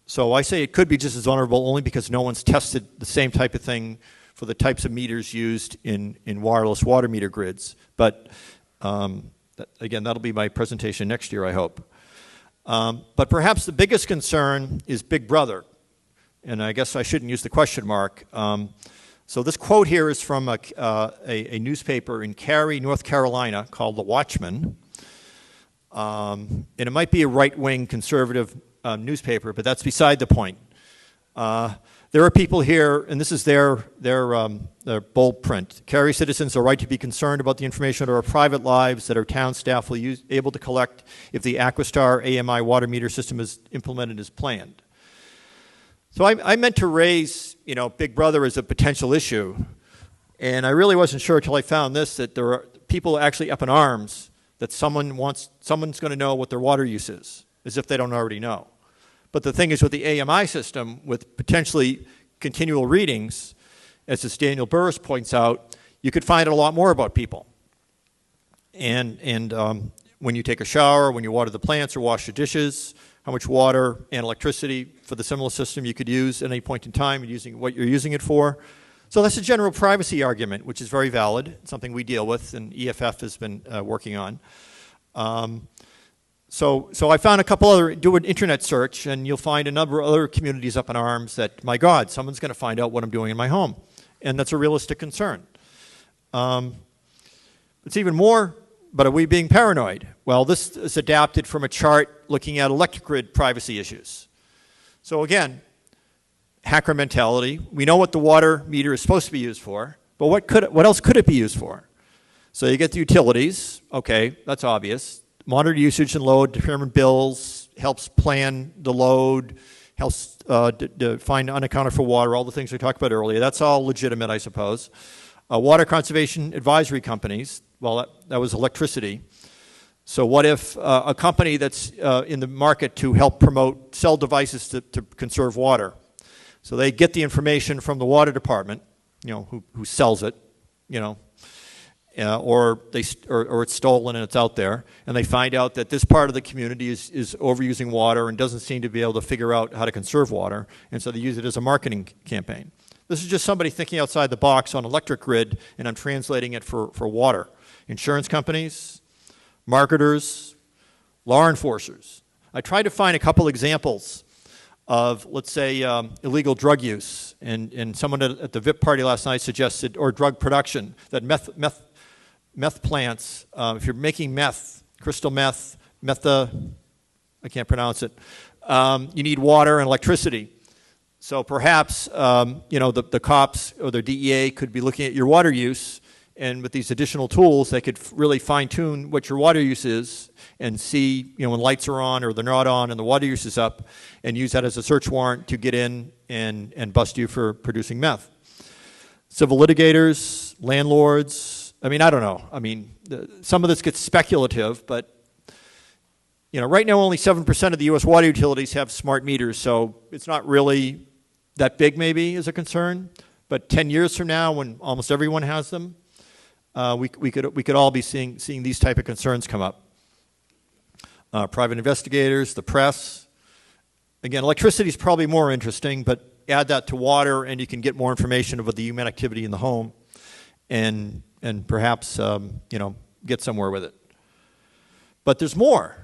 So I say it could be just as vulnerable only because no one's tested the same type of thing for the types of meters used in wireless water meter grids. But again, that'll be my presentation next year, I hope. But perhaps the biggest concern is Big Brother. And I guess I shouldn't use the question mark. So this quote here is from a newspaper in Cary, North Carolina called The Watchman. And it might be a right-wing conservative newspaper, but that's beside the point. There are people here, and this is their bold print. Cary citizens have a right to be concerned about the information of our private lives that our town staff will be able to collect if the Aquastar AMI water meter system is implemented as planned. So I meant to raise, you know, Big Brother as a potential issue, and I really wasn't sure until I found this, that there are people actually up in arms that someone's going to know what their water use is, as if they don't already know. But the thing is, with the AMI system, with potentially continual readings, as this Daniel Burris points out, you could find out a lot more about people. And when you take a shower, when you water the plants or wash the dishes, how much water and electricity for the similar system you could use at any point in time, using what you're using it for. So that's a general privacy argument, which is very valid, something we deal with and EFF has been working on. So I found a couple other, do an internet search, and you'll find a number of other communities up in arms that, my God, someone's going to find out what I'm doing in my home. And that's a realistic concern. It's even more, but are we being paranoid? Well, this is adapted from a chart looking at electric grid privacy issues. So again, hacker mentality. We know what the water meter is supposed to be used for, but what else could it be used for? So you get the utilities. Okay, that's obvious. Monitor usage and load, determine bills, helps plan the load, helps find unaccounted for water, all the things we talked about earlier. That's all legitimate, I suppose. Water conservation advisory companies, well, that was electricity. So what if a company that's in the market to help sell devices to conserve water? So they get the information from the water department, you know, who sells it, you know, or it's stolen and it's out there, and they find out that this part of the community is overusing water and doesn't seem to be able to figure out how to conserve water, and so they use it as a marketing campaign. This is just somebody thinking outside the box on electric grid, and I'm translating it for water. Insurance companies, marketers, law enforcers. I tried to find a couple examples of, let's say, illegal drug use, and someone at the VIP party last night suggested, or drug production, that meth plants, if you're making meth, crystal meth, I can't pronounce it, you need water and electricity. So perhaps, the cops or the DEA could be looking at your water use, and with these additional tools, they could really fine-tune what your water use is and see, when lights are on or they're not on and the water use is up, and use that as a search warrant to get in and bust you for producing meth. Civil litigators, landlords, I don't know. Some of this gets speculative, but right now only 7% of the U.S. water utilities have smart meters, so it's not really that big maybe as a concern. But 10 years from now, when almost everyone has them, we could all be seeing these type of concerns come up. Private investigators, the press. Again, electricity is probably more interesting, but add that to water and you can get more information about the human activity in the home and perhaps, get somewhere with it. But there's more.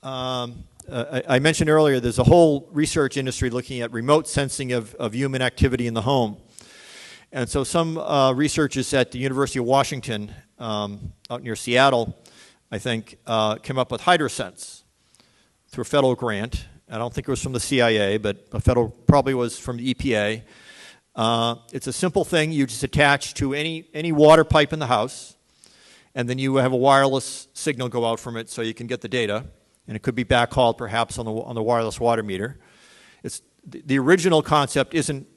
I mentioned earlier there's a whole research industry looking at remote sensing of human activity in the home. And so some researchers at the University of Washington out near Seattle, I think, came up with HydroSense through a federal grant. I don't think it was from the CIA, but probably was from the EPA. It's a simple thing. You just attach to any water pipe in the house, and then you have a wireless signal go out from it so you can get the data, and it could be backhauled perhaps on the wireless water meter. The original concept isn't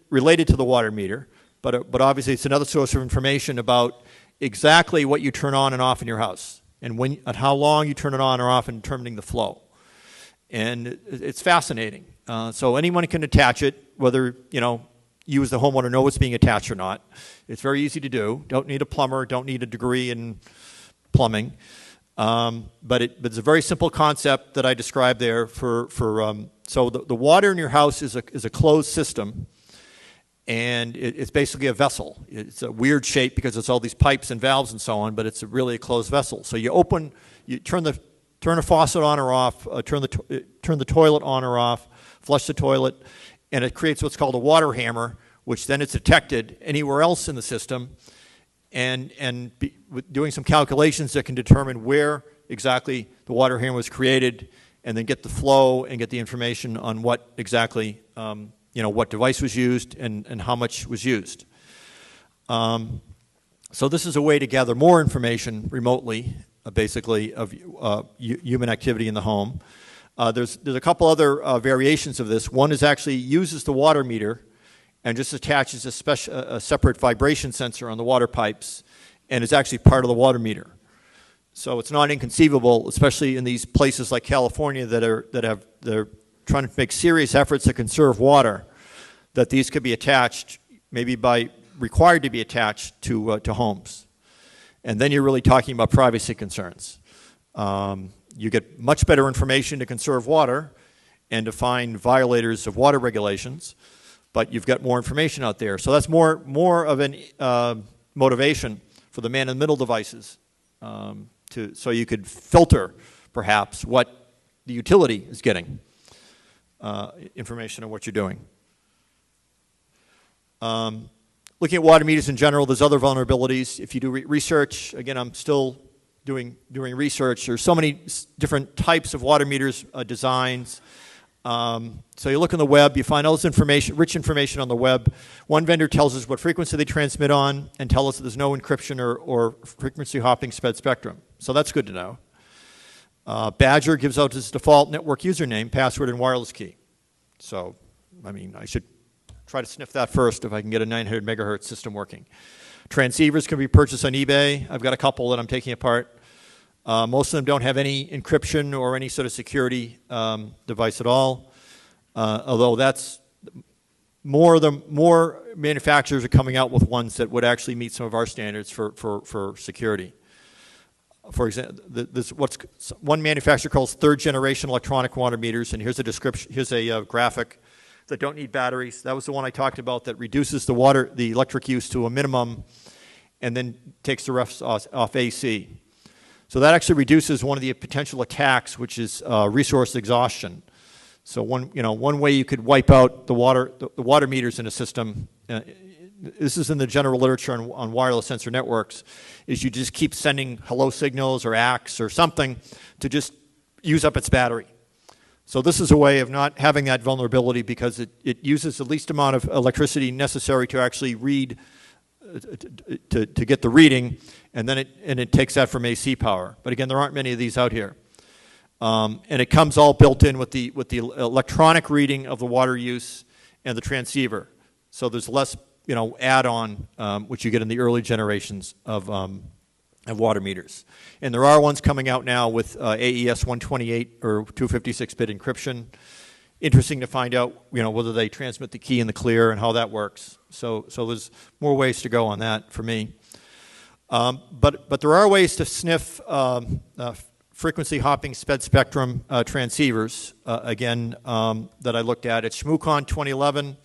related to the water meter, but obviously it's another source of information about exactly what you turn on and off in your house, and how long you turn it on or off in determining the flow. And it's fascinating. So anyone can attach it, whether you as the homeowner know it's being attached or not. It's very easy to do. Don't need a plumber. Don't need a degree in plumbing. But it's a very simple concept that I described there. So the water in your house is a closed system, and it's basically a vessel. It's a weird shape because it's all these pipes and valves and so on, but it's really a closed vessel. So you turn a faucet on or off, turn the toilet on or off, flush the toilet, and it creates what's called a water hammer, which then is detected anywhere else in the system, and doing some calculations that can determine where exactly the water hammer was created, and then get the flow and get the information on what exactly, what device was used and how much was used. So this is a way to gather more information remotely, basically, of human activity in the home. There's a couple other variations of this. One is actually uses the water meter and just attaches a separate vibration sensor on the water pipes, and is actually part of the water meter. So it's not inconceivable, especially in these places like California they're trying to make serious efforts to conserve water, that these could be attached, maybe required to be attached to homes. And then you're really talking about privacy concerns. You get much better information to conserve water and to find violators of water regulations, but you've got more information out there. So that's more of an motivation for the man-in-the-middle devices, so you could filter, perhaps, what the utility is getting, information on what you're doing. Looking at water meters in general, there's other vulnerabilities. If you do research, again, I'm still doing research. There's so many different types of water meters designs. So you look on the web, you find all this information, rich information on the web. One vendor tells us what frequency they transmit on and tell us that there's no encryption or frequency hopping spectrum. So that's good to know. Badger gives out its default network username, password, and wireless key. So, I should try to sniff that first if I can get a 900 megahertz system working. Transceivers can be purchased on eBay. I've got a couple that I'm taking apart. Most of them don't have any encryption or any sort of security device at all, although that's more manufacturers are coming out with ones that would actually meet some of our standards for security. For example, one manufacturer calls third-generation electronic water meters, and here's a description. Here's a graphic that don't need batteries. That was the one I talked about that reduces the electric use to a minimum, and then takes the rest off AC. So that actually reduces one of the potential attacks, which is resource exhaustion. So one way you could wipe out the water meters in a system. This is in the general literature on wireless sensor networks, is you just keep sending hello signals or ACKs or something to just use up its battery. So this is a way of not having that vulnerability because it uses the least amount of electricity necessary to actually read, to get the reading, and then it takes that from AC power. But again, there aren't many of these out here. And it comes all built in with the electronic reading of the water use and the transceiver. So there's less add-on, which you get in the early generations of water meters. And there are ones coming out now with AES 128 or 256-bit encryption. Interesting to find out, whether they transmit the key in the clear and how that works. So there's more ways to go on that for me. But there are ways to sniff frequency hopping sped spectrum transceivers, again, that I looked at. It's Shmoocon 2011.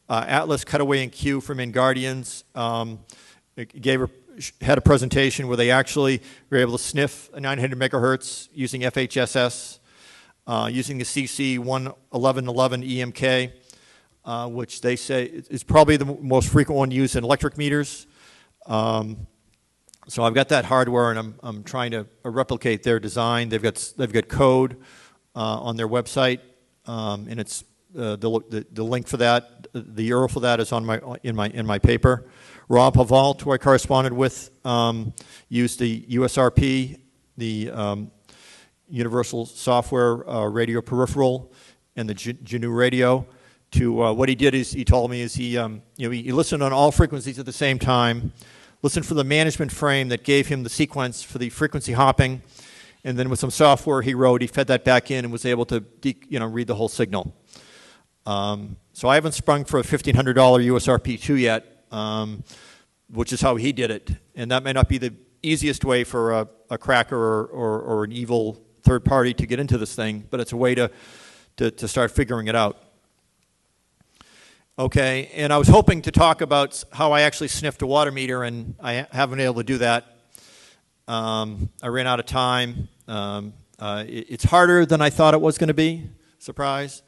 Atlas Cutaway and Q from InGuardians had a presentation where they actually were able to sniff 900 megahertz using FHSS, using the CC1111 EMK, which they say is probably the most frequent one used in electric meters. So I've got that hardware, and I'm trying to replicate their design. They've got code on their website, and it's the link for that, the URL for that is in my paper. Rob Havalt, who I corresponded with, used the USRP, the Universal Software Radio Peripheral, and the GNU Radio. To what he did is he told me is he listened on all frequencies at the same time, listened for the management frame that gave him the sequence for the frequency hopping, and then with some software he wrote, he fed that back in and was able to read the whole signal. So I haven't sprung for a $1,500 USRP2 yet, which is how he did it. And that may not be the easiest way for a cracker or an evil third party to get into this thing, but it's a way to start figuring it out. Okay, and I was hoping to talk about how I actually sniffed a water meter, and I haven't been able to do that. I ran out of time. It's harder than I thought it was going to be. Surprise.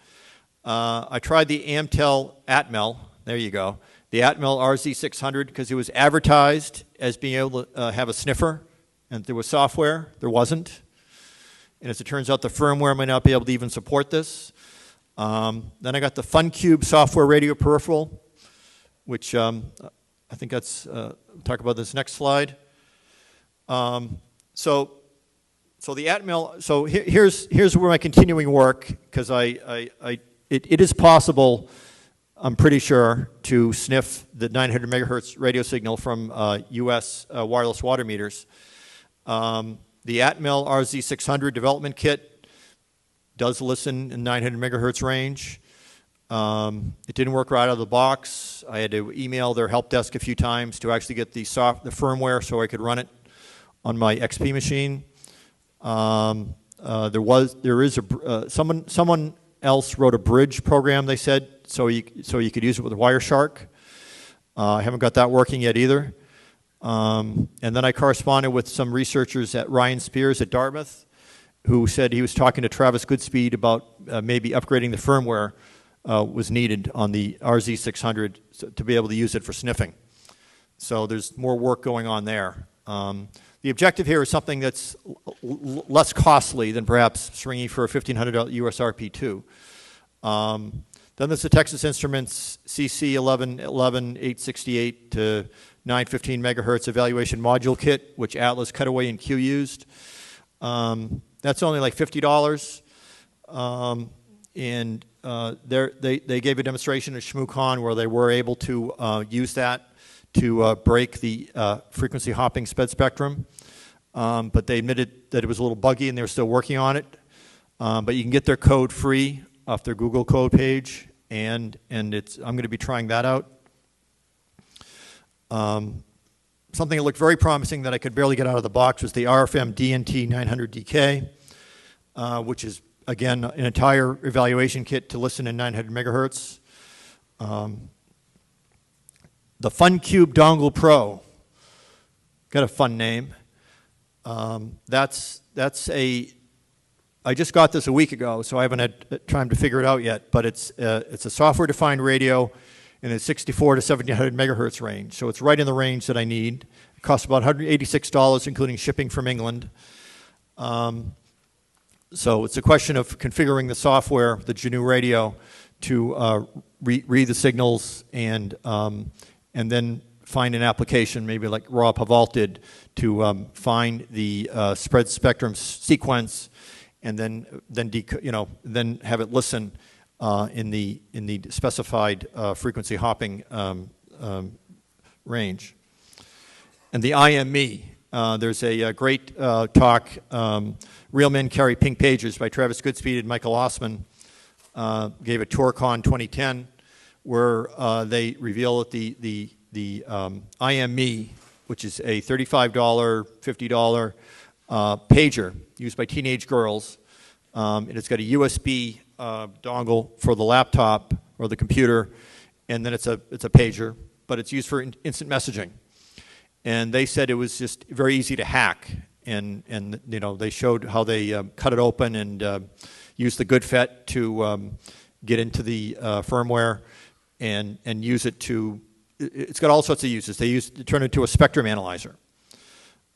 I tried the Atmel, there you go, the Atmel RZ600 because it was advertised as being able to have a sniffer, and there was software. There wasn't. And as it turns out, the firmware might not be able to even support this. Then I got the FunCube software radio peripheral, which I think that's, we'll talk about this next slide. So the Atmel, so here's where my continuing work, because it is possible, I'm pretty sure, to sniff the 900 megahertz radio signal from US wireless water meters. The Atmel RZ600 development kit does listen in 900 megahertz range. It didn't work right out of the box. I had to email their help desk a few times to actually get the firmware so I could run it on my XP machine. Someone else wrote a bridge program, they said, so you could use it with Wireshark. I haven't got that working yet either. And then I corresponded with some researchers at Ryan Spears at Dartmouth, who said he was talking to Travis Goodspeed about maybe upgrading the firmware was needed on the RZ600 to be able to use it for sniffing. So there's more work going on there. The objective here is something that's less costly than perhaps stringing for a $1,500 USRP2. Then there's the Texas Instruments CC1111 868 to 915 megahertz evaluation module kit, which Atlas Cutaway and Q used. That's only like $50. And they gave a demonstration at Shmoocon where they were able to use that to break the frequency hopping sped spectrum. But they admitted that it was a little buggy and they were still working on it. But you can get their code free off their Google code page. and I'm going to be trying that out. Something that looked very promising that I could barely get out of the box was the RFM DNT 900DK, which is, again, an entire evaluation kit to listen in 900 megahertz. The FunCube Dongle Pro, got a fun name. I just got this a week ago, so I haven't had time to figure it out yet, but it's a software-defined radio in a 64 to 1700 megahertz range, so it's right in the range that I need. It costs about $186, including shipping from England. So it's a question of configuring the software, the GNU radio, to read the signals and then find an application, maybe like Rob Haval did, to find the spread spectrum sequence, and then have it listen in the specified frequency hopping range. And the IME, there's a great talk, Real Men Carry Pink Pages by Travis Goodspeed and Michael Osman, gave a TourCon 2010, where they reveal that the IME, which is a $35, $50 pager used by teenage girls, and it's got a USB dongle for the laptop or the computer, and then it's a pager, but it's used for instant messaging. And they said it was just very easy to hack, and they showed how they cut it open and used the GoodFet to get into the firmware and use it to. It's got all sorts of uses. They turn it into a spectrum analyzer,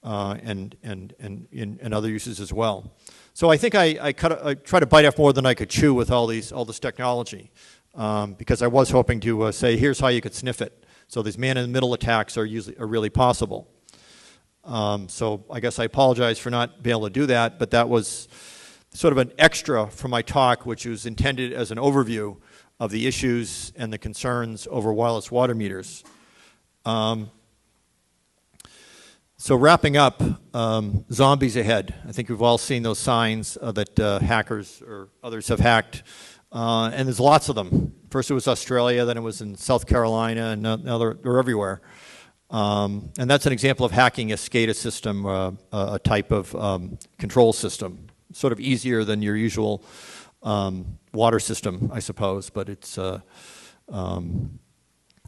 and other uses as well. So I think I try to bite off more than I could chew with all this technology, because I was hoping to say, here's how you could sniff it. So these man-in-the-middle attacks are really possible. So I guess I apologize for not being able to do that, but that was sort of an extra from my talk, which was intended as an overview of the issues and the concerns over wireless water meters. So wrapping up, zombies ahead. I think we've all seen those signs that hackers or others have hacked, and there's lots of them. First it was Australia, then it was in South Carolina, and now they're everywhere. And that's an example of hacking a SCADA system, a type of control system. Sort of easier than your usual water system, I suppose, but it's an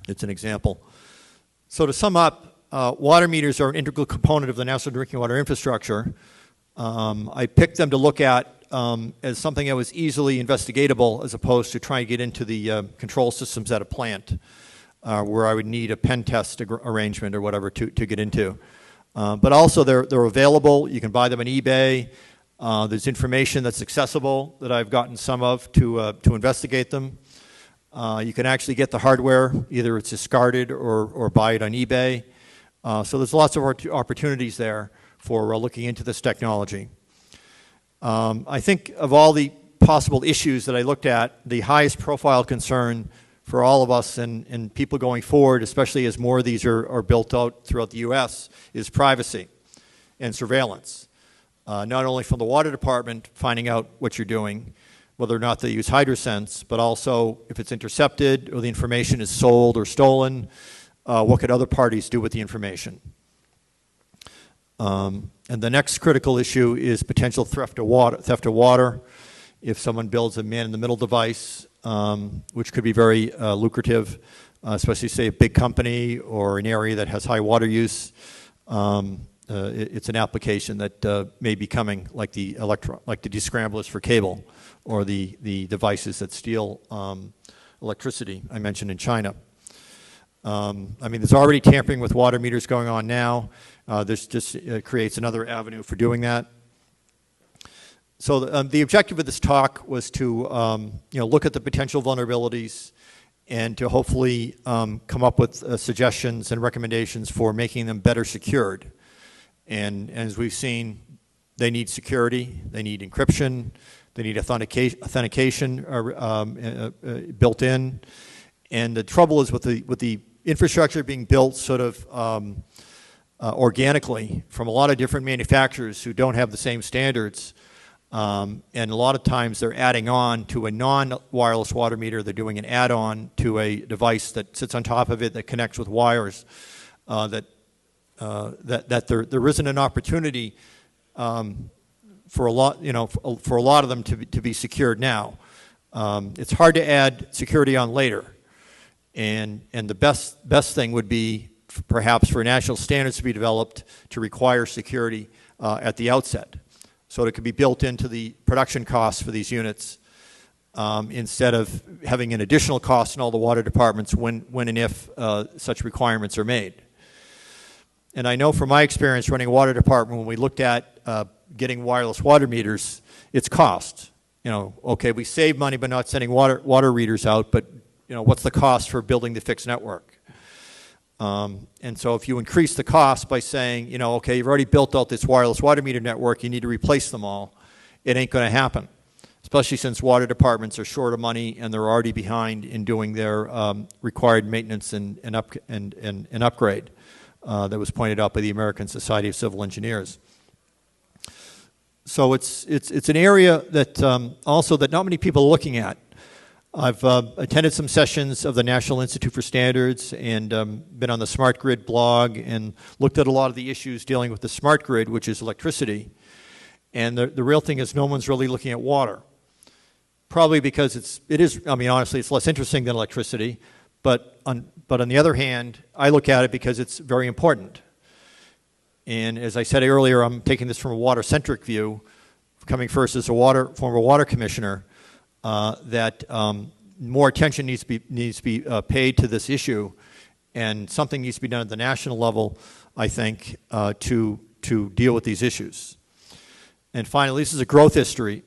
example. So to sum up, water meters are an integral component of the national drinking water infrastructure. I picked them to look at as something that was easily investigatable, as opposed to trying to get into the control systems at a plant, where I would need a pen test arrangement or whatever to get into. But also they're available. You can buy them on eBay. There's information that's accessible that I've gotten some of to investigate them. You can actually get the hardware, either it's discarded or buy it on eBay. So there's lots of opportunities there for looking into this technology. I think of all the possible issues that I looked at, the highest profile concern for all of us and people going forward, especially as more of these are built out throughout the U.S., is privacy and surveillance. Not only from the water department finding out what you're doing, whether or not they use HydroSense, but also if it's intercepted or the information is sold or stolen, what could other parties do with the information? And the next critical issue is potential theft of water. If someone builds a man-in-the-middle device, which could be very lucrative, especially, say, a big company or an area that has high water use, it's an application that may be coming, like the descramblers for cable, or the devices that steal electricity I mentioned in China. I mean, there's already tampering with water meters going on now. This just creates another avenue for doing that. So the objective of this talk was to look at the potential vulnerabilities and to hopefully come up with suggestions and recommendations for making them better secured. And as we've seen, they need security, they need encryption, they need authentication built in. And the trouble is with the infrastructure being built sort of organically from a lot of different manufacturers who don't have the same standards, And a lot of times they're adding on to a non-wireless water meter. They're doing an add-on to a device that sits on top of it that connects with wires. That there isn't an opportunity for a lot, for a lot of them to be secured now. It's hard to add security on later, and the best thing would be perhaps for national standards to be developed to require security at the outset, so it could be built into the production costs for these units instead of having an additional cost in all the water departments when and if such requirements are made. And I know from my experience running a water department, when we looked at getting wireless water meters, it's cost. Okay, we save money by not sending water readers out, but what's the cost for building the fixed network? And so if you increase the cost by saying, okay, you've already built out this wireless water meter network, you need to replace them all, it ain't going to happen, especially since water departments are short of money and they're already behind in doing their required maintenance and upgrade that was pointed out by the American Society of Civil Engineers. So it's an area that also that not many people are looking at. I've attended some sessions of the National Institute for Standards and been on the Smart Grid blog and looked at a lot of the issues dealing with the smart grid, which is electricity. And the real thing is no one's really looking at water. Probably because it is, honestly, it's less interesting than electricity. But on the other hand, I look at it because it's very important. And as I said earlier, I'm taking this from a water-centric view, coming first as a former water commissioner, that more attention needs to be paid to this issue, and something needs to be done at the national level, I think, to deal with these issues. And finally, this is a growth industry,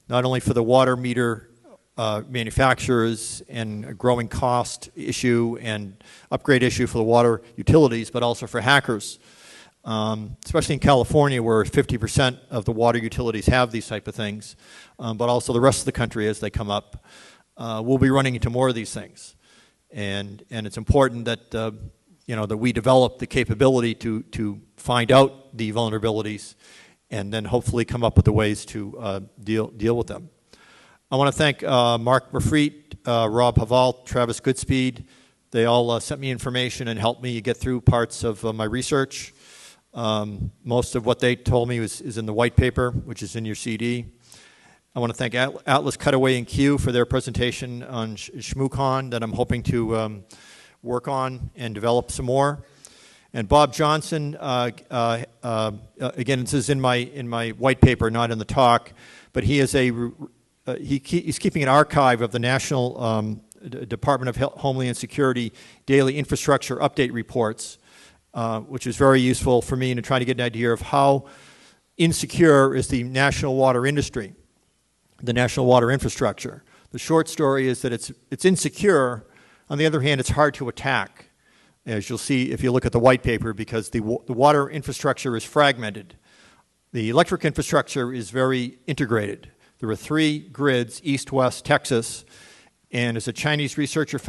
not only for the water meter manufacturers and a growing cost issue and upgrade issue for the water utilities, but also for hackers, especially in California where 50% of the water utilities have these type of things, but also the rest of the country as they come up. We'll be running into more of these things. And it's important that, that we develop the capability to find out the vulnerabilities and then hopefully come up with the ways to deal with them. I want to thank Mark Mafreet, Rob Haval, Travis Goodspeed. They all sent me information and helped me get through parts of my research. Most of what they told me is in the white paper, which is in your CD. I want to thank Atlas Cutaway and Q for their presentation on Shmoocon that I'm hoping to work on and develop some more. And Bob Johnson, again, this is in my white paper, not in the talk, but he is he's keeping an archive of the National Department of Homeland Security daily infrastructure update reports, which is very useful for me to try to get an idea of how insecure is the national water industry, the national water infrastructure. The short story is that it's insecure. On the other hand, it's hard to attack, as you'll see if you look at the white paper, because the water infrastructure is fragmented. The electric infrastructure is very integrated. There are 3 grids, east, west, Texas, and as a Chinese researcher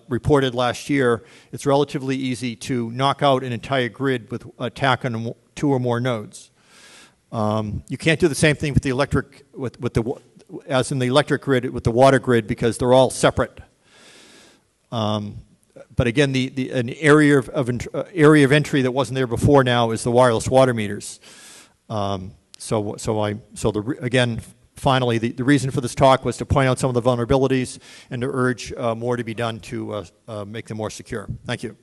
reported last year, it's relatively easy to knock out an entire grid with attack on 2 or more nodes. You can't do the same thing with the electric, as in the electric grid with the water grid, because they're all separate. But again, an area of entry that wasn't there before now is the wireless water meters. Again. Finally, the reason for this talk was to point out some of the vulnerabilities and to urge more to be done to make them more secure. Thank you.